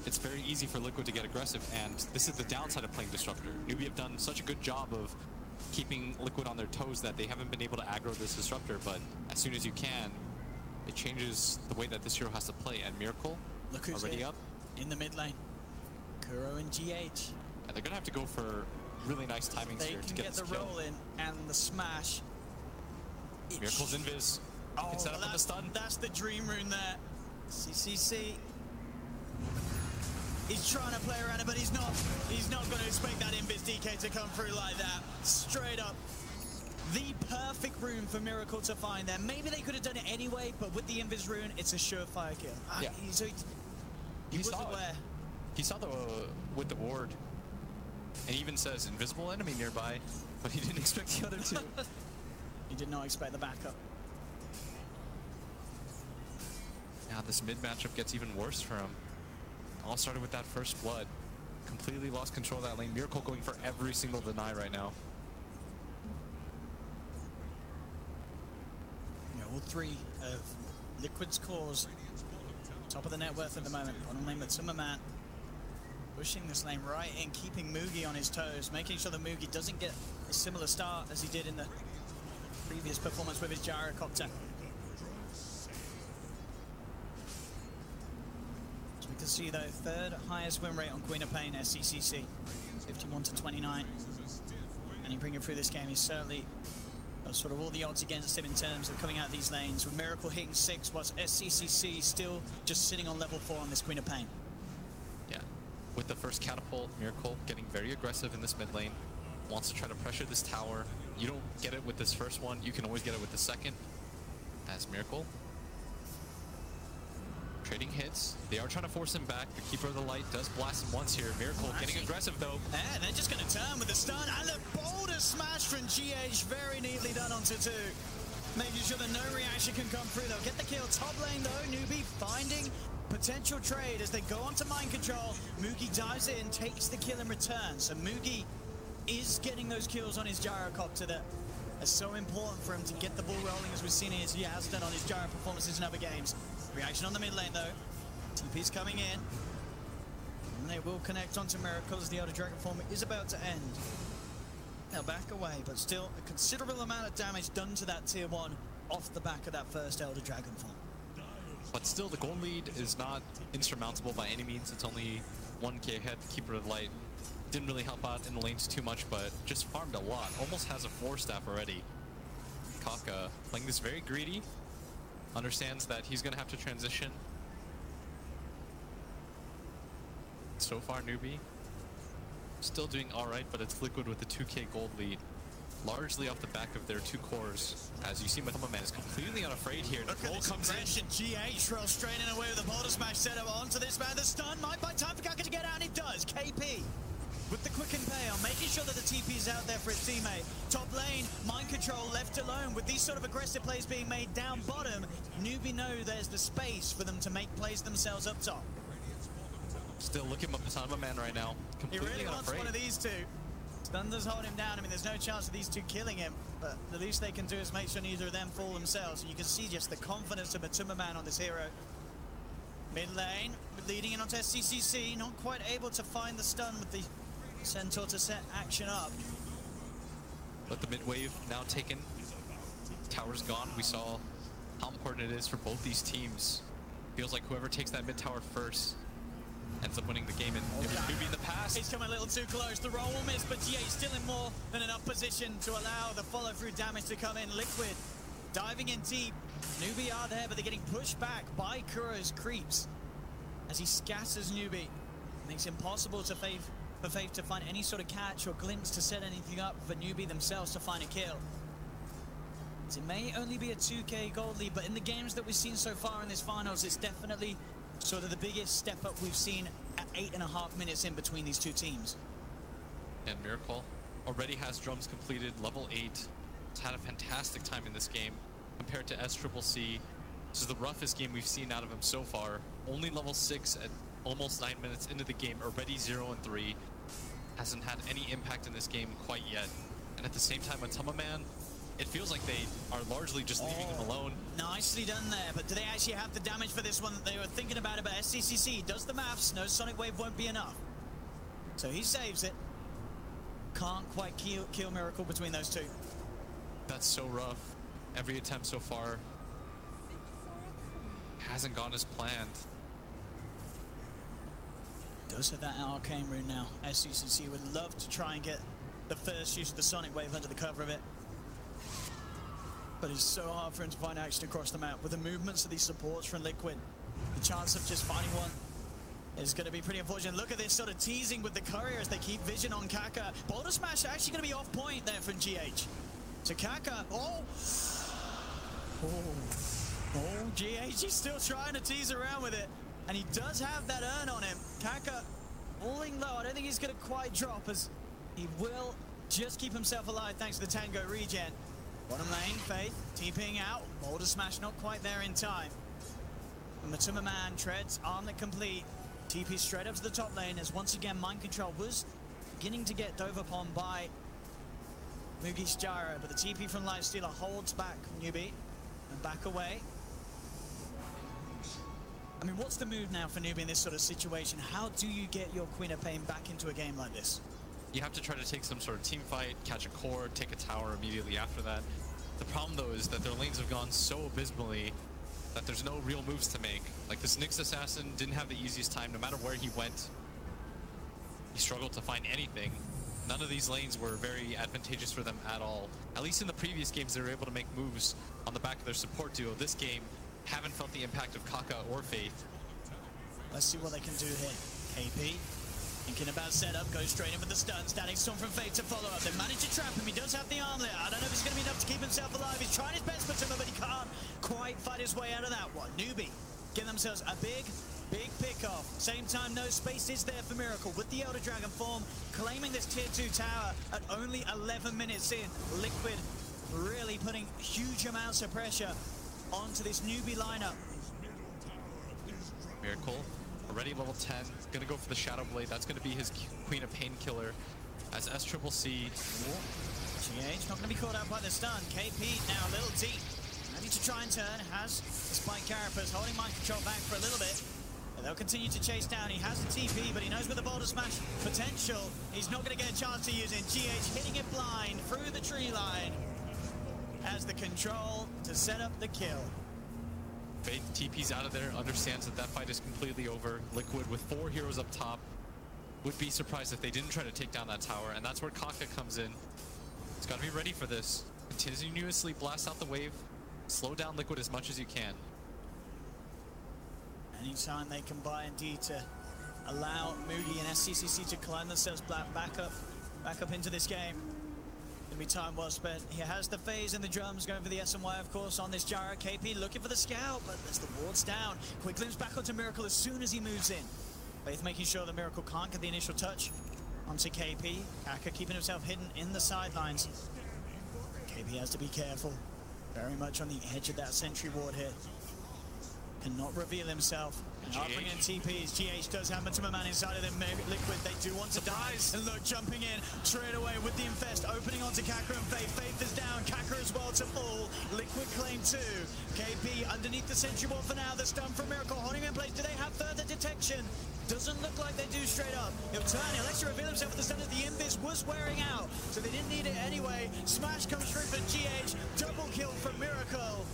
it's very easy for Liquid to get aggressive, and this is the downside of playing Disruptor. newbee have done such a good job of keeping Liquid on their toes that they haven't been able to aggro this Disruptor, but as soon as you can, it changes the way that this hero has to play. And Miracle Look who's already here up in the mid lane. Kuro and GH. And they're going to have to go for really nice timings They here can to get get this the kill. roll in and the smash. Miracle's invis. Oh, Can set up on the stun. That's the dream rune there. CCC. He's trying to play around it, but he's not. He's not going to expect that invis DK to come through like that. Straight up. The perfect rune for Miracle to find there. Maybe they could have done it anyway, but with the invis rune, it's a surefire kill. Yeah. He was saw aware. it. He saw the with the ward, and he even says invisible enemy nearby, but he didn't expect the other two. He did not expect the backup. Now this mid matchup gets even worse for him. All started with that first blood. Completely lost control of that lane. Miracle going for every single deny right now. You know, all three of Liquid's cores, top of the net worth at the moment. Bottom lane with Zimmerman pushing this lane right in, keeping Mugi on his toes, making sure that Mugi doesn't get a similar start as he did in the previous performance with his gyrocopter. As we can see though, third highest win rate on Queen of Pain SCCC, 51-29. And he bringing through this game, he's certainly sort of all the odds against him in terms of coming out these lanes, with Miracle hitting 6, whilst SCCC still just sitting on level 4 on this Queen of Pain. Yeah, with the first catapult, Miracle getting very aggressive in this mid lane, wants to try to pressure this tower. You don't get it with this first one, you can always get it with the second. As Miracle trading hits, they are trying to force him back. The Keeper of the Light does blast him once here. Miracle getting aggressive though. Yeah, they're just going to turn with the stun, and the boulder smash from GH, very neatly done onto 2. Making sure that no reaction can come through. They'll get the kill. Top lane though, newbee finding potential trade as they go onto mind control. Mugi dives in, takes the kill in return. So Mugi is getting those kills on his gyrocopter that are so important for him to get the ball rolling, as we've seen as he has done on his gyro performances in other games. Reaction on the mid lane though. TP's coming in. And they will connect onto Miracle as the Elder Dragon form is about to end. They'll back away, but still a considerable amount of damage done to that tier 1 off the back of that first Elder Dragon form. But still, the gold lead is not insurmountable by any means. It's only 1k ahead. The Keeper of the Light didn't really help out in the lanes too much, but just farmed a lot. Almost has a 4-staff already. Kaka playing this very greedy. Understands that he's going to have to transition. So far, newbee still doing alright, but it's Liquid with the 2k gold lead. Largely off the back of their 2 cores. As you see, Matoma is completely unafraid here. Look at this aggression. GH rolls straight in away with the boulder smash set up onto this man. The stun might buy time for Kaka to get out, and it does. KP with the quick and pay on, making sure that the TP is out there for his teammate. Top lane, mind control left alone. With these sort of aggressive plays being made down bottom, newbee know there's the space for them to make plays themselves up top. Still looking up the time of man right now. He Completely really wants unafraid. one of these two. Stun does hold him down. I mean, there's no chance of these two killing him, but the least they can do is make sure neither of them fall themselves. And you can see just the confidence of Matuma Man on this hero. Mid lane, leading in onto SCCC, not quite able to find the stun with the Centaur to set action up. But the mid wave now taken. Tower's gone. We saw how important it is for both these teams. Feels like whoever takes that mid tower first ends up winning the game, and it was newbee in the past. He's coming a little too close. The roll will miss, but GA still in more than enough position to allow the follow-through damage to come in. Liquid diving in deep. newbee are there, but they're getting pushed back by Kuro's creeps as he scatters newbee. Makes it impossible to for Faith to find any sort of catch or glimpse to set anything up for newbee themselves to find a kill. As it may only be a 2k gold lead, but in the games that we've seen so far in this finals, it's definitely sort of the biggest step up we've seen at 8.5 minutes in between these two teams. And Miracle already has drums completed, level 8. He's had a fantastic time in this game compared to SCCC. This is the roughest game we've seen out of him so far. Only level 6 at almost 9 minutes into the game, already 0-3. Hasn't had any impact in this game quite yet. And at the same time, Atuma Man, it feels like they are largely just leaving him alone. Nicely done there, but do they actually have the damage for this one that they were thinking about SCCC? Does the maths, no Sonic Wave won't be enough. So he saves it. Can't quite kill Miracle between those two. That's so rough. Every attempt so far hasn't gone as planned. Does have that arcane rune now. SCCC would love to try and get the first use of the Sonic Wave under the cover of it. But it's so hard for him to find action across the map. With the movements of these supports from Liquid, the chance of just finding one is going to be pretty unfortunate. Look at this sort of teasing with the courier as they keep vision on Kaka. Boulder Smash actually going to be off point there from GH. To Kaka. GH is still trying to tease around with it. And he does have that urn on him. Kaka falling low. I don't think he's going to quite drop, as he will just keep himself alive thanks to the Tango regen. Bottom lane, Faith TPing out. Boulder Smash not quite there in time. And Atuma Man treads armlet complete. TP straight up to the top lane as once again Mind Control was beginning to get dove upon by Mugi's Gyro, but the TP from Lightstealer holds back newbee and back away. I mean, what's the move now for newbee in this sort of situation? How do you get your Queen of Pain back into a game like this? You have to try to take some sort of team fight, catch a core, take a tower immediately after that. The problem though is that their lanes have gone so abysmally that there's no real moves to make. Like this Nyx Assassin didn't have the easiest time. No matter where he went, he struggled to find anything. None of these lanes were very advantageous for them at all. At least in the previous games, they were able to make moves on the back of their support duo. This game, haven't felt the impact of Kaka or Faith. Let's see what they can do here. KP thinking about setup, goes straight in with the stun. Static Storm from Faith to follow up. They managed to trap him. He does have the armlet. I don't know if it's going to be enough to keep himself alive. He's trying his best for Atuma, but he can't quite fight his way out of that one. newbee give themselves a big pick off. Same time, no space is there for Miracle with the Elder Dragon form, claiming this tier 2 tower at only 11 minutes in. Liquid really putting huge amounts of pressure onto this newbee lineup. Miracle, already level 10, gonna go for the Shadow Blade. That's gonna be his Queen of Pain killer. As SCCC. GH not gonna be caught out by the stun. KP now a little deep. Ready to try and turn. Has the Spike Carapace holding Mind Control back for a little bit. But they'll continue to chase down. He has the TP, but he knows with the Boulder Smash potential, he's not gonna get a chance to use it. GH hitting it blind through the tree line. Has the control to set up the kill. Faith TP's out of there, understands that that fight is completely over. Liquid with 4 heroes up top. Would be surprised if they didn't try to take down that tower, and that's where Kaka comes in. He's got to be ready for this. Continuously blast out the wave. Slow down Liquid as much as you can. Anytime they can buy indeed to allow Mugi and SCCC to climb themselves back up into this game. Gonna be time well spent. He has the phase and the drums going for the SMY, of course, on this Gyro. KP looking for the scout, but as the ward's down, quick glimpse back onto Miracle as soon as he moves in. Faith making sure that Miracle can't get the initial touch onto KP. Kaka keeping himself hidden in the sidelines. KP has to be careful. Very much on the edge of that sentry ward here. Cannot reveal himself. Not bringing in TPs. GH does have Atuma Man inside of them. Liquid, they do want to die. And look, jumping in straight away with the Infest, opening onto Kaka and Faith. Faith is down. Kaka as well to fall. Liquid claim 2. KP underneath the sentry wall for now. The stun from Miracle holding him in place. Do they have further detection? Doesn't look like they do straight up. He'll turn. He'll actually reveal himself with the stun as the Invis was wearing out. So they didn't need it anyway. Smash comes through for GH. Double kill from Miracle.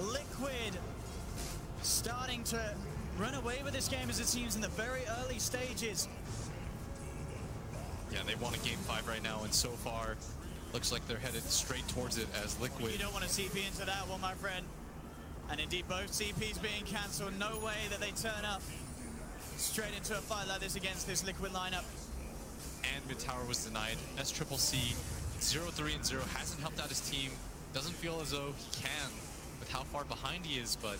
Liquid starting to run away with this game as it seems in the very early stages. Yeah, they want a game 5 right now, and so far looks like they're headed straight towards it as Liquid. You don't want to CP into that one, my friend. And indeed, both CPs being cancelled. No way that they turn up straight into a fight like this against this Liquid lineup. And mid tower was denied. SCCC 0-3-0 hasn't helped out his team. Doesn't feel as though he can with how far behind he is, but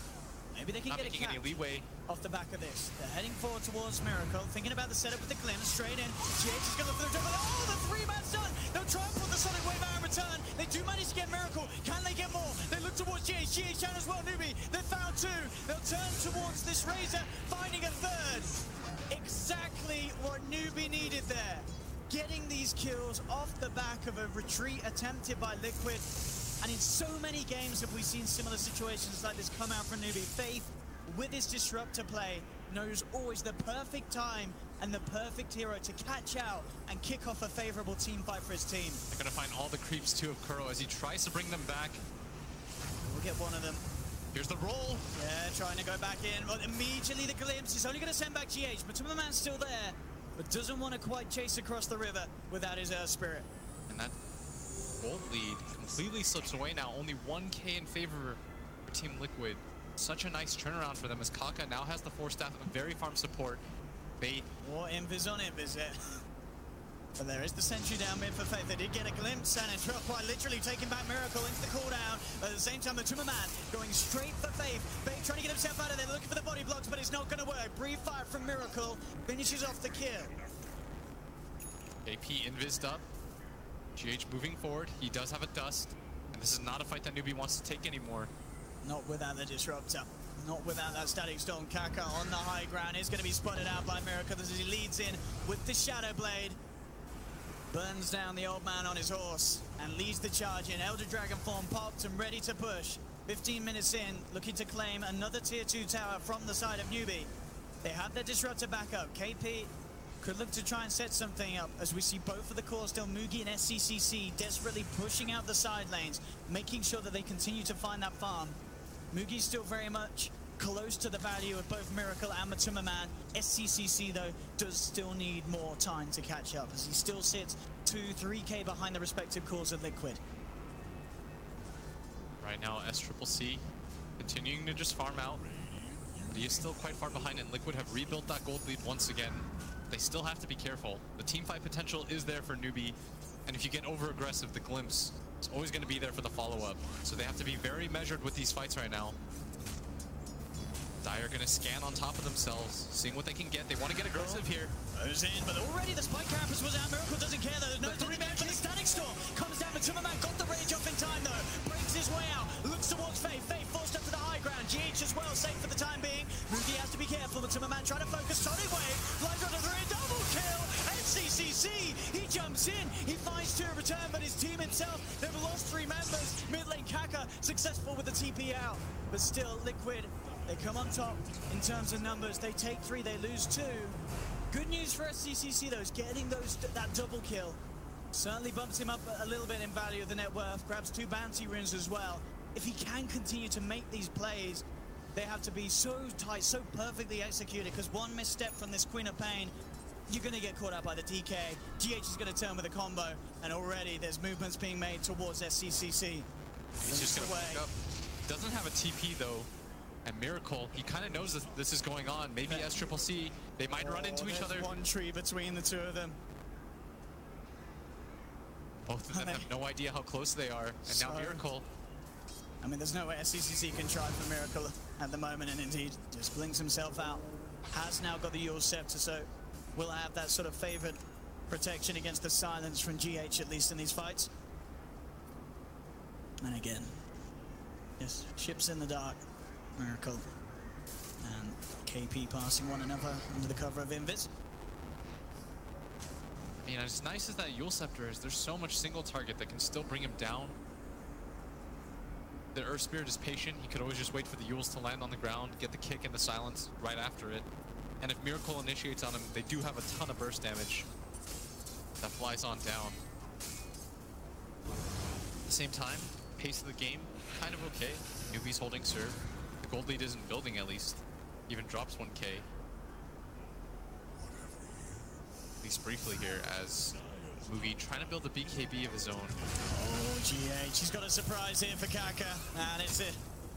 maybe they can not get making any leeway off the back of this. They're heading forward towards Miracle, thinking about the setup with the glimpse, straight in. GH is going to look for the jump. Oh, the 3-man stun! They'll try and put the Sonic Wave out in return. They do manage to get Miracle. Can they get more? They look towards GH. GH down as well, newbee. They've found 2. They'll turn towards this Razor, finding a 3rd. what newbee needed there. Getting these kills off the back of a retreat attempted by Liquid. And in so many games have we seen similar situations like this come out from newbee. Faith, with his disruptor play, knows always the perfect time and the perfect hero to catch out and kick off a favorable team fight for his team. They're going to find all the creeps too of Kuro as he tries to bring them back. We'll get one of them. Here's the roll. Yeah, trying to go back in, but immediately the glimpse is only going to send back GH. But Man's still there, but doesn't want to quite chase across the river without his Earth Spirit. And that gold lead completely slips away now. Only 1k in favor for Team Liquid. Such a nice turnaround for them as Kaka now has the 4-staff of very farm support. Faith. More invis on invis there. But there is the sentry down mid for Faith. They did get a glimpse, and it's quite literally taking back Miracle into the cooldown. At the same time, the Man going straight for Faith. Faith trying to get himself out of there, looking for the body blocks, but it's not going to work. Brief fire from Miracle finishes off the kill. AP invised up. GH moving forward. He does have a dust, and this is not a fight that newbee wants to take anymore. Not without the disruptor. Not without that static storm. Kaka on the high ground is going to be spotted out by Miracle as he leads in with the Shadow Blade. Burns down the old man on his horse and leads the charge in. Elder Dragon form popped and ready to push. 15 minutes in, looking to claim another tier 2 tower from the side of newbee. They have their disruptor back up. KP could look to try and set something up as we see both of the cores still, Mugi and SCCC, desperately pushing out the side lanes, making sure that they continue to find that farm. Mugi's still very much close to the value of both Miracle and Man. SCCC, though, does still need more time to catch up as he still sits 2-3k behind the respective cores of Liquid. Right now, SCCC continuing to just farm out. But he is still quite far behind, and Liquid have rebuilt that gold lead once again. They still have to be careful. The team fight potential is there for newbee, and if you get over aggressive, the glimpse is always going to be there for the follow-up. So they have to be very measured with these fights right now. Dire going to scan on top of themselves, seeing what they can get. They want to get aggressive here. Goes in, but already the spike carapace was out. Miracle doesn't care though. There's no revenge, but the static storm comes down. Man got the rage off in time though. Breaks his way out. Looks towards Faith. Faith forced up to the high ground. GH as well, safe for the time being. Rudy has to be careful. Man trying to focus. Sonic Wave. Flies under 3. Double kill. SCCC. He jumps in. He finds 2 return, but his team himself, they've lost 3 members. Mid lane Kaka successful with the TP out. But still, Liquid, they come on top in terms of numbers. They take 3, they lose 2. Good news for SCCC though is getting that double kill. Certainly bumps him up a little bit in value of the net worth. Grabs 2 bounty runes as well. If he can continue to make these plays, they have to be so tight, so perfectly executed, because one misstep from this Queen of Pain, you're going to get caught out by the DK. GH is going to turn with a combo, and already there's movements being made towards SCCC. He's just going to pick up. Doesn't have a TP though. And Miracle, he kind of knows this is going on. Maybe SCCC, they might run into each other. One tree between the 2 of them. Both of them have no idea how close they are. And now Miracle. I mean, there's no way SCCC can try for Miracle at the moment, and indeed just blinks himself out. Has now got the Eul Scepter, so will have that sort of favored protection against the silence from GH, at least in these fights. And again, yes, ships in the dark. Miracle and KP passing one another under the cover of invis. I mean, as nice as that Eul Scepter is, there's so much single target that can still bring him down. The Earth Spirit is patient. He could always just wait for the Euls to land on the ground, get the kick and the silence right after it. And if Miracle initiates on him, they do have a ton of burst damage that flies on down. At the same time, pace of the game, kind of okay. newbee's holding serve. The gold lead isn't building, at least. Even drops 1k. At least briefly here, as Mugi trying to build a BKB of his own. Oh, GH, he's got a surprise here for Kaka, and it's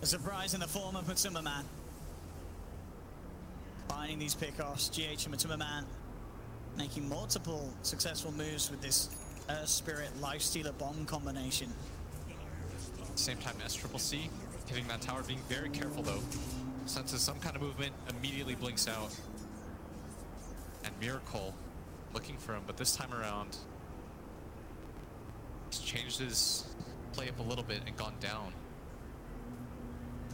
a surprise in the form of Man. Finding these pickoffs, GH and Man making multiple successful moves with this Earth Spirit Lifestealer bomb combination. At the same time, SCCC hitting that tower, being very careful though. Senses some kind of movement, immediately blinks out. And Miracle looking for him, but this time around, he's changed his play up a little bit and gone down.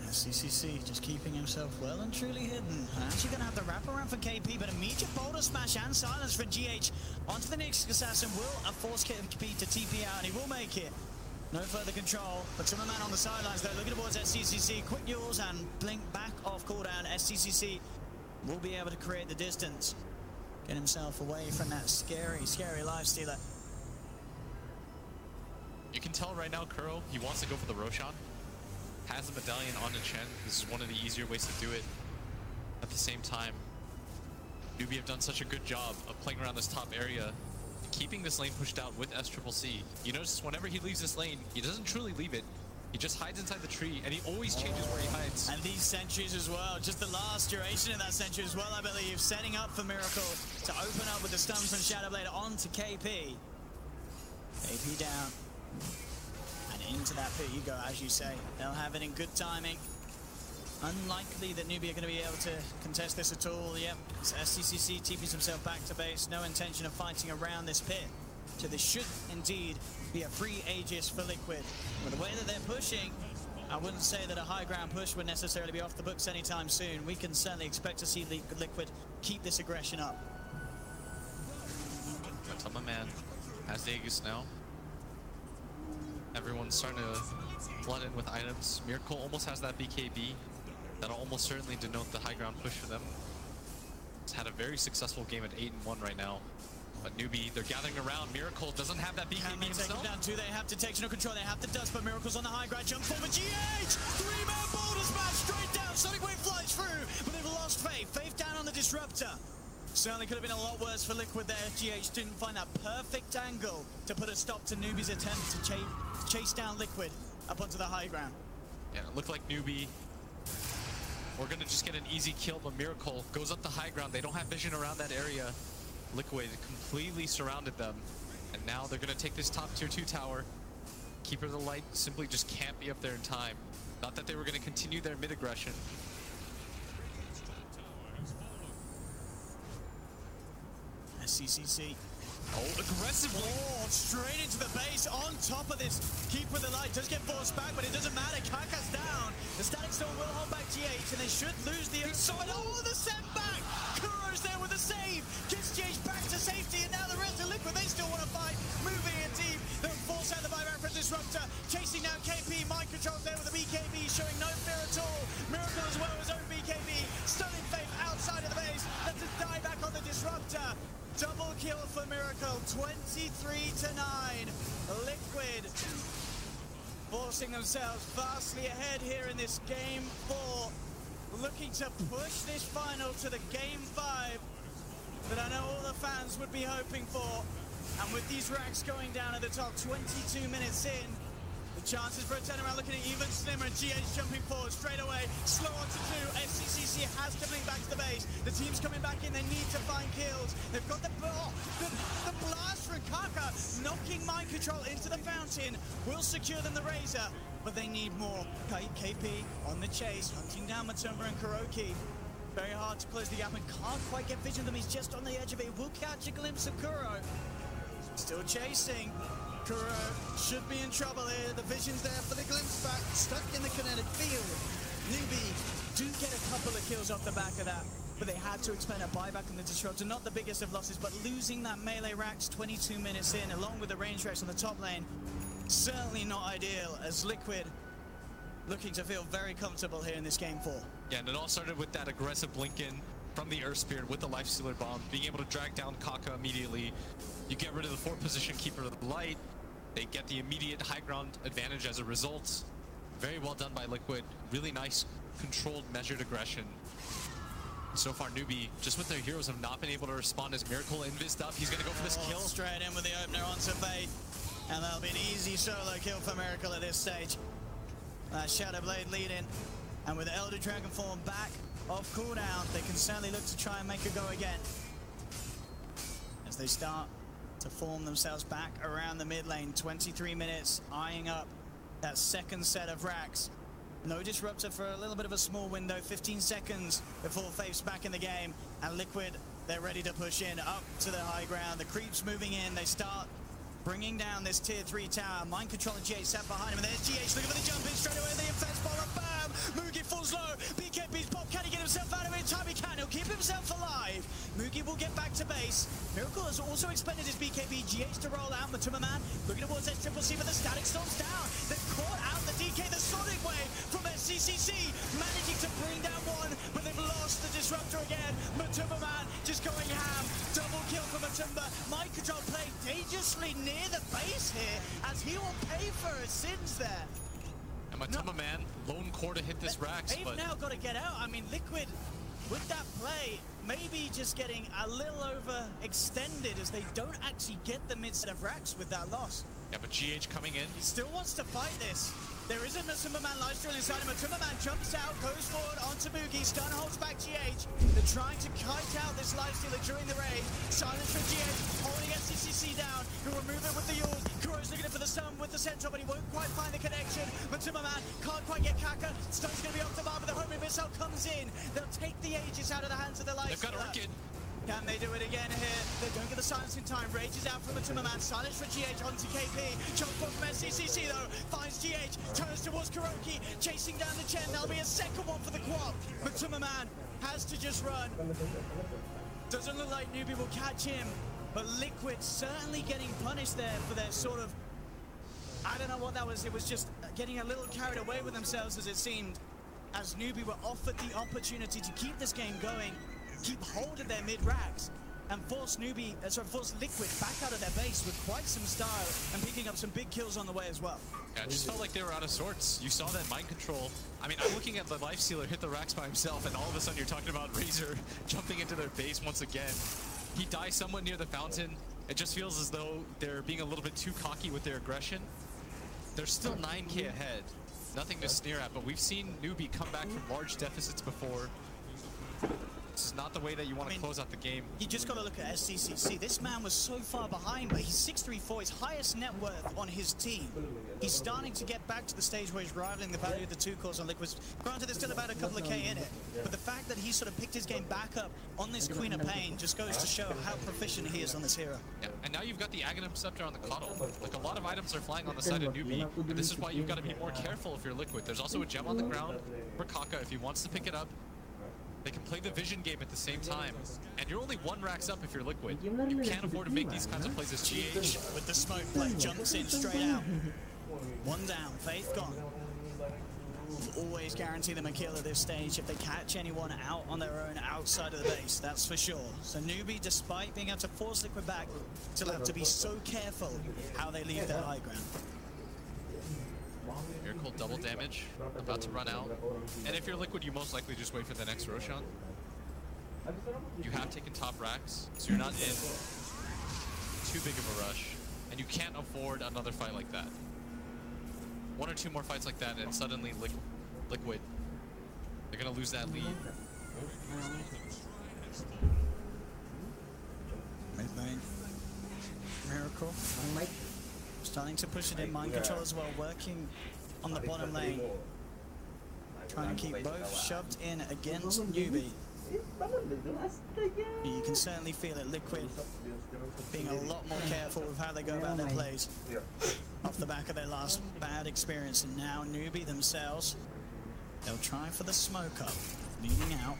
CCC just keeping himself well and truly hidden. Actually going to have the wraparound for KP, but immediate boulder smash and silence for GH. Onto the next assassin. Will force KP to TP out, and he will make it. No further control, but some man on the sidelines though, looking towards SCCC. Quick yaws and blink back off cooldown. SCCC will be able to create the distance. Get himself away from that scary, scary life stealer. You can tell right now, Kuro, he wants to go for the Roshan. Has the medallion on the Chen. This is one of the easier ways to do it. At the same time, newbee have done such a good job of playing around this top area, keeping this lane pushed out with SCCC. You notice whenever he leaves this lane, he doesn't truly leave it. He just hides inside the tree, and he always changes where he hides. And these sentries as well, just the last duration of that sentry as well, I believe, setting up for Miracle to open up with the stuns from Shadowblade onto KP. KP down. And into that pit you go, as you say. They'll have it in good timing. Unlikely that newbee are going to be able to contest this at all. Yep, SCCC TPs himself back to base. No intention of fighting around this pit. So this should indeed be a free Aegis for Liquid. With the way that they're pushing, I wouldn't say that a high ground push would necessarily be off the books anytime soon. We can certainly expect to see Liquid keep this aggression up. Gatama man has the Aegis now. Everyone's starting to flood in with items. Miracle almost has that BKB. That'll almost certainly denote the high ground push for them. It's had a very successful game at 8-1 right now. But newbee, they're gathering around. Miracle doesn't have that BKB himself. Down two, they have to take no control. They have to dust, but Miracle's on the high ground. Jump forward, GH! Three-man boulder smash straight down. Sonic Wave flies through, but they've lost Faith. Faith down on the Disruptor. Certainly could have been a lot worse for Liquid there. GH didn't find that perfect angle to put a stop to newbee's attempt to chase down Liquid up onto the high ground. Yeah, it looked like newbee. We're gonna just get an easy kill, but Miracle goes up the high ground. They don't have vision around that area. Liquid completely surrounded them, and now they're gonna take this top tier 2 tower. Keeper of the Light simply just can't be up there in time. Not that they were gonna continue their mid aggression. SCCC. Oh, aggressively! Oh, straight into the base on top of this. Keeper of the Light does get forced back, but it doesn't matter. Kaka's down. The Static Storm will hold back GH, and they should lose the... Oh, the setback! Kuro's there with a save. Gets GH back to safety, and now the rest of Liquid, they still want to fight. Moving in deep. They'll force out the buyback for Disruptor. Chasing down KP. Mind controls there with the BKB, showing no fear at all. Miracle as well, his own BKB. Stunning Faith outside of the base. Let's just die back on the Disruptor. Double kill for Miracle, 23-9. Liquid forcing themselves vastly ahead here in this game 4. Looking to push this final to the game 5 that I know all the fans would be hoping for. And with these racks going down at the top, 22 minutes in, the chances for a turnaround looking even slimmer. GH jumping forward straight away. Slow on to 2. SCCC has to blink back to the base. The team's coming back in. They need to find kills. They've got the blast from Kaka knocking mind control into the fountain. Will secure them the Razor, but they need more. KP on the chase, hunting down Matumba and Kuroki. Very hard to close the gap and can't quite get vision of them. He's just on the edge of it. Will catch a glimpse of Kuro. Still chasing. Kuro should be in trouble here. The vision's there for the glimpse back. Stuck in the kinetic field. Newbee do get a couple of kills off the back of that, but they had to expend a buyback on the Disruptor. Not the biggest of losses, but losing that melee racks 22 minutes in, along with the range racks on the top lane, certainly not ideal, as Liquid looking to feel very comfortable here in this game 4. Yeah, and it all started with that aggressive blink in from the Earth Spirit with the Life Stealer Bomb, being able to drag down Kaka immediately. You get rid of the 4th position Keeper of the Light. They get the immediate high ground advantage as a result. Very well done by Liquid. Really nice, controlled, measured aggression. So far, newbee, just with their heroes, have not been able to respond as Miracle invised up. He's going to go for this kill. Straight in with the opener onto Faith. And that'll be an easy solo kill for Miracle at this stage. Shadowblade leading. And with Elder Dragon form back off cooldown, they can certainly look to try and make a go again. As they start to form themselves back around the mid lane. 23 minutes, eyeing up that second set of racks. No Disruptor for a little bit of a small window. 15 seconds before Faith's back in the game. And Liquid, they're ready to push in up to the high ground. The creeps moving in. They start bringing down this tier 3 tower. Mind control and GH sat behind him. And there's GH looking for the jump in straight away. The Infest Baller, bam! Mugi falls low. BKB's pop. Can he get himself out of it in time? He can. He'll keep himself alive. Mugi will get back to base. Miracle has also expended his BKB. GH to roll out. Matuma Man looking towards that triple C, but the static storm's down. They've caught out the DK, the Sonic Wave from SCCC, managing to bring down one, but they've lost the Disruptor again. Matuma Man just going ham. Double kill for Matumba. Mind control playing dangerously near the base here, as he will pay for his sins there. And Matuma Man, lone core to hit this Rax, They've now got to get out. I mean, Liquid, with that play, maybe just getting a little overextended as they don't actually get the mid set of Rax with that loss. Yeah, but GH coming in. He still wants to fight this. There is a Matuma Man lifesteal inside him. Matuma Man jumps out, goes forward onto Mugi. Stun holds back GH. They're trying to kite out this lifestealer during the raid. Silence for GH, holding SCCC down. He'll remove it with the Yules. Kuro's looking for the stun with the Sentinel, but he won't quite find the connection. Matuma Man can't quite get Kaka. Stun's going to be off the bar, but the homing missile comes in. They'll take the Aegis out of the hands of the lifestealer. They've got Orchid. Can they do it again here? They don't get the silence in time. Rage is out from Matuma Man. Silence for GH onto KP. Jump from SCCC though. Finds GH. Turns towards Kuroki. Chasing down the Chen. There'll be a second one for the quad. Matuma Man has to just run. Doesn't look like newbee will catch him. But Liquid certainly getting punished there for their sort of... I don't know what that was. It was just getting a little carried away with themselves as it seemed. As newbee were offered the opportunity to keep this game going, keep hold of their mid-racks, and force Liquid back out of their base with quite some style and picking up some big kills on the way as well. Yeah, it just felt like they were out of sorts. You saw that mind control. I mean, I'm looking at the Lifestealer hit the racks by himself, and all of a sudden you're talking about Razor jumping into their base once again. He dies somewhat near the fountain. It just feels as though they're being a little bit too cocky with their aggression. They're still 9k ahead. Nothing to sneer at, but we've seen newbee come back from large deficits before. This is not the way that you want to close out the game. You just got to look at SCCC. This man was so far behind, but he's 634, his highest net worth on his team. He's starting to get back to the stage where he's rivaling the value of the two cores on Liquids. Granted, there's still about a couple of K in it, but the fact that he sort of picked his game back up on this Queen of Pain just goes to show how proficient he is on this hero. Yeah, and now you've got the Aghanim Scepter on the Coddle. Like, a lot of items are flying on the side of newbee, and this is why you've got to be more careful if you're Liquid. There's also a gem on the ground for Kaka if he wants to pick it up. They can play the vision game at the same time, and you're only one racks up if you're Liquid. You can't afford to make these kinds of plays as GH. With the smoke play, jumps in straight out. One down, Faith gone. Always guarantee them a kill at this stage if they catch anyone out on their own outside of the base, that's for sure. So newbee, despite being able to force Liquid back, still have to be so careful how they leave their high ground. Miracle double damage, about to run out. And if you're Liquid, you most likely just wait for the next Roshan. You have taken top racks, so you're not in too big of a rush. And you can't afford another fight like that. One or two more fights like that, and suddenly Liquid, they're going to lose that lead. Mid lane. Miracle. Starting to push it in, mind control as well, working on the bottom lane. Trying to keep both shoved in against newbee. You can certainly feel it, Liquid being a lot more careful with how they go about their plays. Off the back of their last bad experience, and now newbee themselves, they'll try for the smoke up, leading out.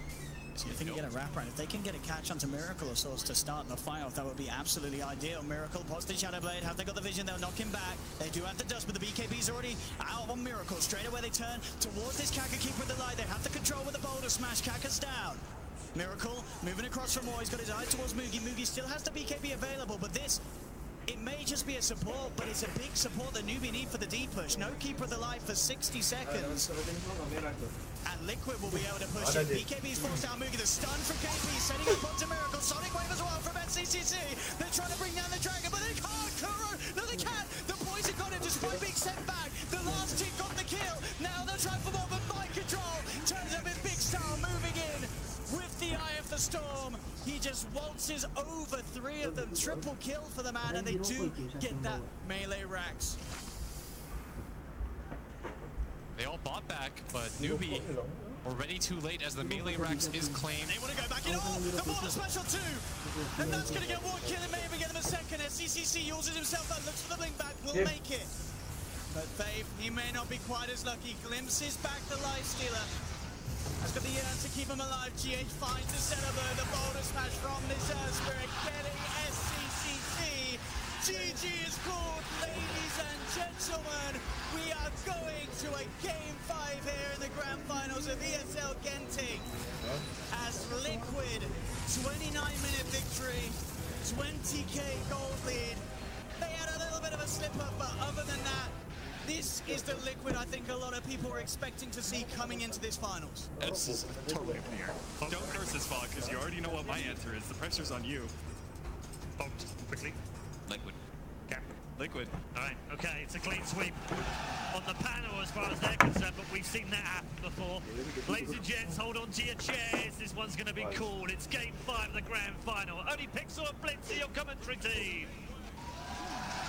See if they can get a wraparound. If they can get a catch onto Miracle of sorts to start the fight off, that would be absolutely ideal. Miracle pots the Shadow Blade. Have they got the vision? They'll knock him back. They do have the dust, but the BKB's already out on Miracle. Straight away they turn towards this Kaka Keeper with the light. They have the control with the boulder smash. Kaka's down. Miracle moving across from more. He's got his eye towards Mugi. Mugi still has the BKB available, but this, it may just be a support, but it's a big support that newbee need for the deep push. No Keeper of the Light for 60 seconds. And Liquid will be able to push it. BKB's forced down Mugi. The stun from KP, setting up onto Miracle. Sonic Wave as well from SCCC. They're trying to bring down the Dragon, but they can't. Kuro, no they can't. The poison got him despite being sent back. The last team got the kill. Now they're trying for more, but mind control turns up in Big Star, moving in with the Eye of the Storm. He just waltzes over three of them. Triple kill for the man, and they do get that melee racks. They all bought back, but newbee already too late as the melee racks is claimed. They want to go back in. Oh, the border special too. And that's going to get one kill and maybe get him a second. SCCC uses himself out, looks for the blink back, will make it. But Faith, he may not be quite as lucky. Glimpses back the Life Stealer. Has got the urn to keep him alive. GH finds the setup, the boulder smash from this Spirit, getting SCCC. GG is called, ladies and gentlemen. We are going to a Game 5 here in the Grand Finals of ESL Genting. As Liquid, 29-minute victory, 20k gold lead. They had a little bit of a slip-up, but other than that, this is the Liquid I think a lot of people were expecting to see coming into this finals. This is totally clear. Don't curse this, Fog, because you already know what my answer is. The pressure's on you. Fog, quickly. Liquid. Cap. Liquid. All right, okay, it's a clean sweep on the panel as far as they're concerned, but we've seen that happen before. Ladies and gents, hold on to your chairs. This one's going to be cool. It's Game 5 of the Grand Final. Only Pixel and Blitz are your commentary team.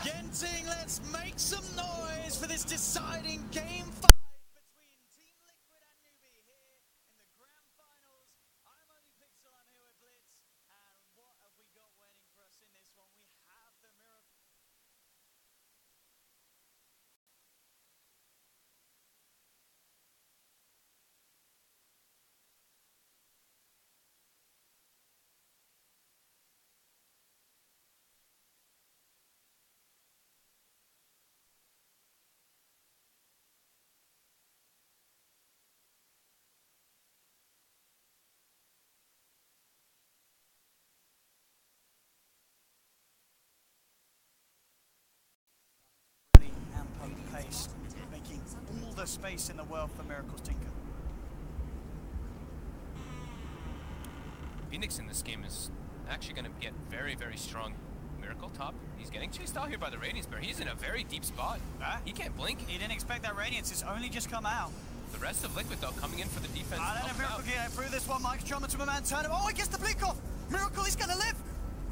Genting, let's make some noise for this deciding Game 5 between Team Liquid and newbee here in the Grand Finals. I'm only Pixel, I'm here with Blitz, and what have we got waiting for us in this one? We have the Miracle. And pump pace, making all the space in the world for Miracle's Tinker. Phoenix in this game is actually going to get very, very strong. Miracle top. He's getting chased out here by the Radiance Bear. He's in a very deep spot. He can't blink. He didn't expect that Radiance. It's only just come out. The rest of Liquid, though, coming in for the defense. I don't know if Miracle can get through this one. Mike Drummer to a man, turn him. Oh, he gets the blink off. Miracle, he's going to live.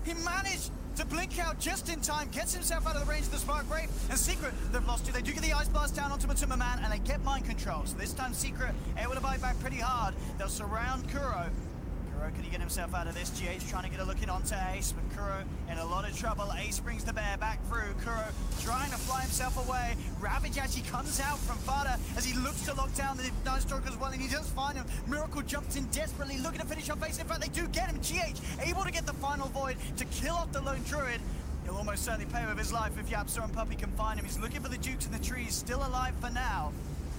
He managed to blink out just in time, gets himself out of the range of the Spark Brave, and Secret, they've lost two. They do get the Ice Blast down onto Matuma and they get mind control. So this time Secret able to bite back pretty hard. They'll surround Kuro. Kuro, can he get himself out of this? GH trying to get a look in onto Ace, but Kuro in a lot of trouble. Ace brings the bear back through. Kuro trying to fly himself away. Ravage actually comes out from Fada as he looks to lock down the Night Stalker as well, and he does find him. Miracle jumps in desperately, looking to finish off Ace. In fact, they do get him. GH able to get the final void to kill off the lone Druid. He'll almost certainly pay with his life if Yapster and Puppey can find him. He's looking for the Dukes in the trees, still alive for now.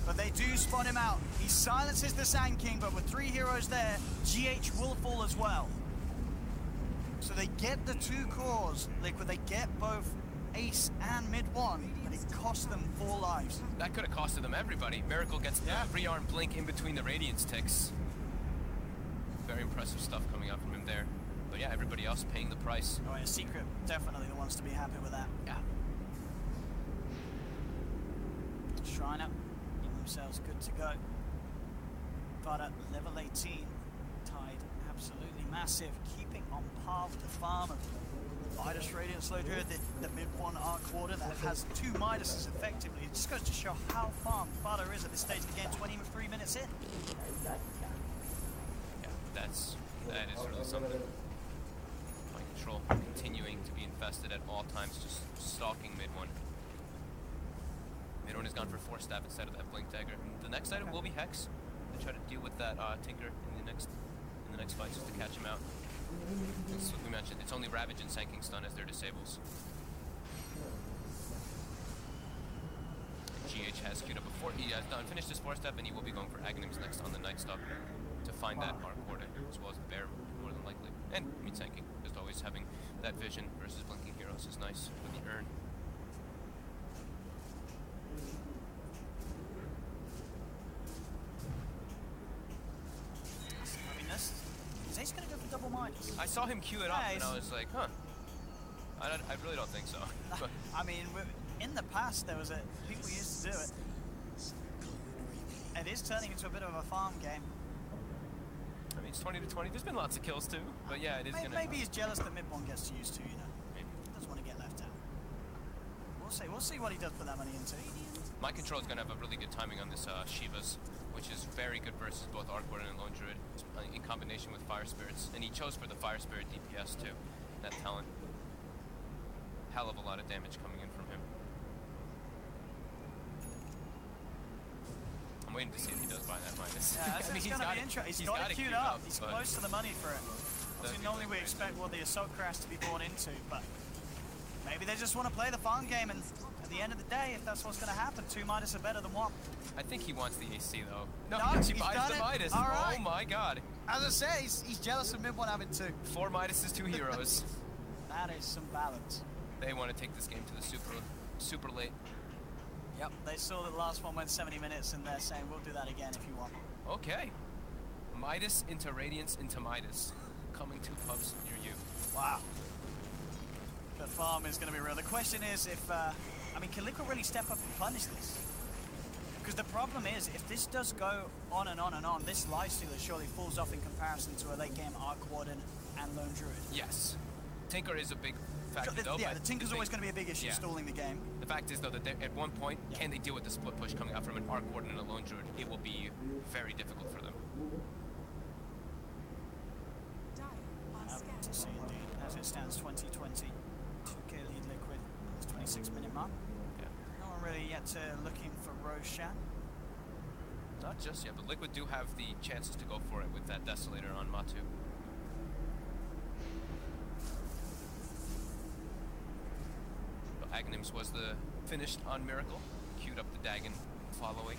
But they do spot him out. He silences the Sand King, but with 3 heroes there, GH will fall as well. So they get the 2 cores, Liquid. They get both Ace and mid 1, but it cost them 4 lives. That could have costed them everybody. Miracle gets the rearm blink in between the Radiance ticks. Very impressive stuff coming out from him there. But yeah, everybody else paying the price. Oh yeah, Secret definitely the ones to be happy with that. Yeah. Shrine up. Themselves good to go. But at level 18, Tide absolutely massive, keeping on par with the farm of Midas Radiant Slow Druid, the mid 1 arc quarter that has 2 Midases effectively. It just goes to show how farm Fada is at this stage of the game, 23 minutes in. Yeah, that is really something. Mind control continuing to be infested at all times, just stalking mid 1. Mid 1 has gone for 4 stab instead of that blink dagger. And the next item will be Hex. They try to deal with that Tinker in the next fight just to catch him out. As we mentioned, it's only Ravage and Sand King stun as their disables. GH has queued up before he has finished his 4 step, and he will be going for Aghanims next on the Night Stalker to find that arc quarter, as well as the Bear, more than likely. And I mean, Sand King, just always having that vision versus blinking heroes is nice with the urn. Is Ace going to go for double Midas? I saw him queue it up, and I was like, huh. I really don't think so. I mean, in the past, people used to do it. It is turning into a bit of a farm game. I mean, it's 20 to 20. There's been lots of kills too, but yeah, it is gonna. Maybe he's jealous that mid 1 gets to use 2, you know. Maybe. Doesn't want to get left out. We'll see what he does for that money into. My control is gonna have a really good timing on this Shiva's, which is very good versus both Arc Warden and Lone Druid, in combination with Fire Spirits. And he chose for the Fire Spirit DPS too, that talent. Hell of a lot of damage coming in from him. I'm waiting to see if he does buy that minus. Yeah, that's I mean, going to be interesting. He's got it queued up. He's close to the money for it. Obviously, normally we expect what the assault crash to be bought into, but maybe they just want to play the farm game, and at the end of the day, if that's what's going to happen, 2 Midas are better than 1. I think he wants the AC though. No, No, he actually he's buys done the it. Midas. All right. Oh my god. As I say, he's jealous of mid 1 having 2. 4 Midases, 2 heroes. That is some balance. They want to take this game to the super late. Yep, they saw that the last one went 70 minutes, and they're saying, we'll do that again if you want. Okay. Midas into Radiance into Midas. Coming to pubs near you. Wow. The farm is going to be real. The question is if, I mean, can Liquid really step up and punish this? Because the problem is, if this does go on and on and on, this Lifestealer surely falls off in comparison to a late game Arc Warden and Lone Druid. Yes. Tinker is a big factor though. Yeah, but the Tinker's always going to be a big issue stalling the game. The fact is though that at one point, can they deal with the split push coming out from an Arc Warden and a Lone Druid? It will be very difficult for them. To see indeed, as it stands 2020, 2K lead Liquid, it's 26-minute mark. Yeah. No one really yet looking for Roshan. Not just yet, but Liquid do have the chances to go for it with that Desolator on Matu. So Aghanims was the finished on Miracle, queued up the Dagon following.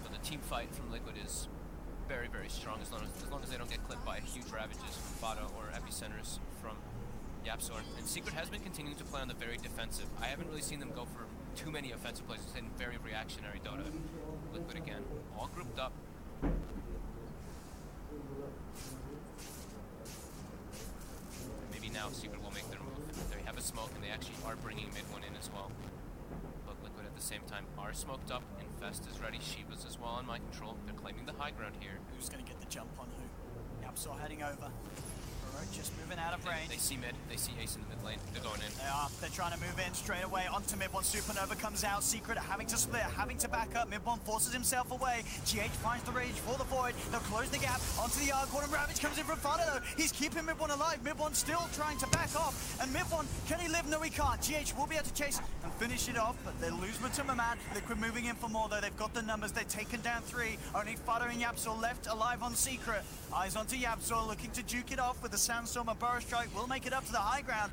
So the team fight from Liquid is very, very strong as long as they don't get clipped by huge ravages from Fada or epicenters from Yapzor. And Secret has been continuing to play on the very defensive. I haven't really seen them go for too many offensive plays. It's been very reactionary Dota. Liquid again, all grouped up. Maybe now Secret will make their move. They have a smoke and they actually are bringing mid 1 in as well. But Liquid at the same time are smoked up. Infest is ready. Shiva's as well on my control. They're claiming the high ground here. Who's going to get the jump on who? Yapzor heading over. Baroque just moving out of range. They see mid. They see Ace in the mid lane. They're going in. They are. They're trying to move in straight away onto mid 1. Supernova comes out. Secret having to split, having to back up. Mid 1 forces himself away. GH finds the rage for the void. They'll close the gap onto the Arc Warden. Ravage comes in from Fada though. He's keeping mid 1 alive. Mid 1 still trying to back off. And mid 1, can he live? No, he can't. GH will be able to chase and finish it off, but they lose Matuma Man. Liquid moving in for more though. They've got the numbers. They've taken down 3. Only Fada and Yapzor left alive on Secret. Eyes onto Yapzor, looking to juke it off with the Sandstorm. A Burrow Strike will make it up to the high ground.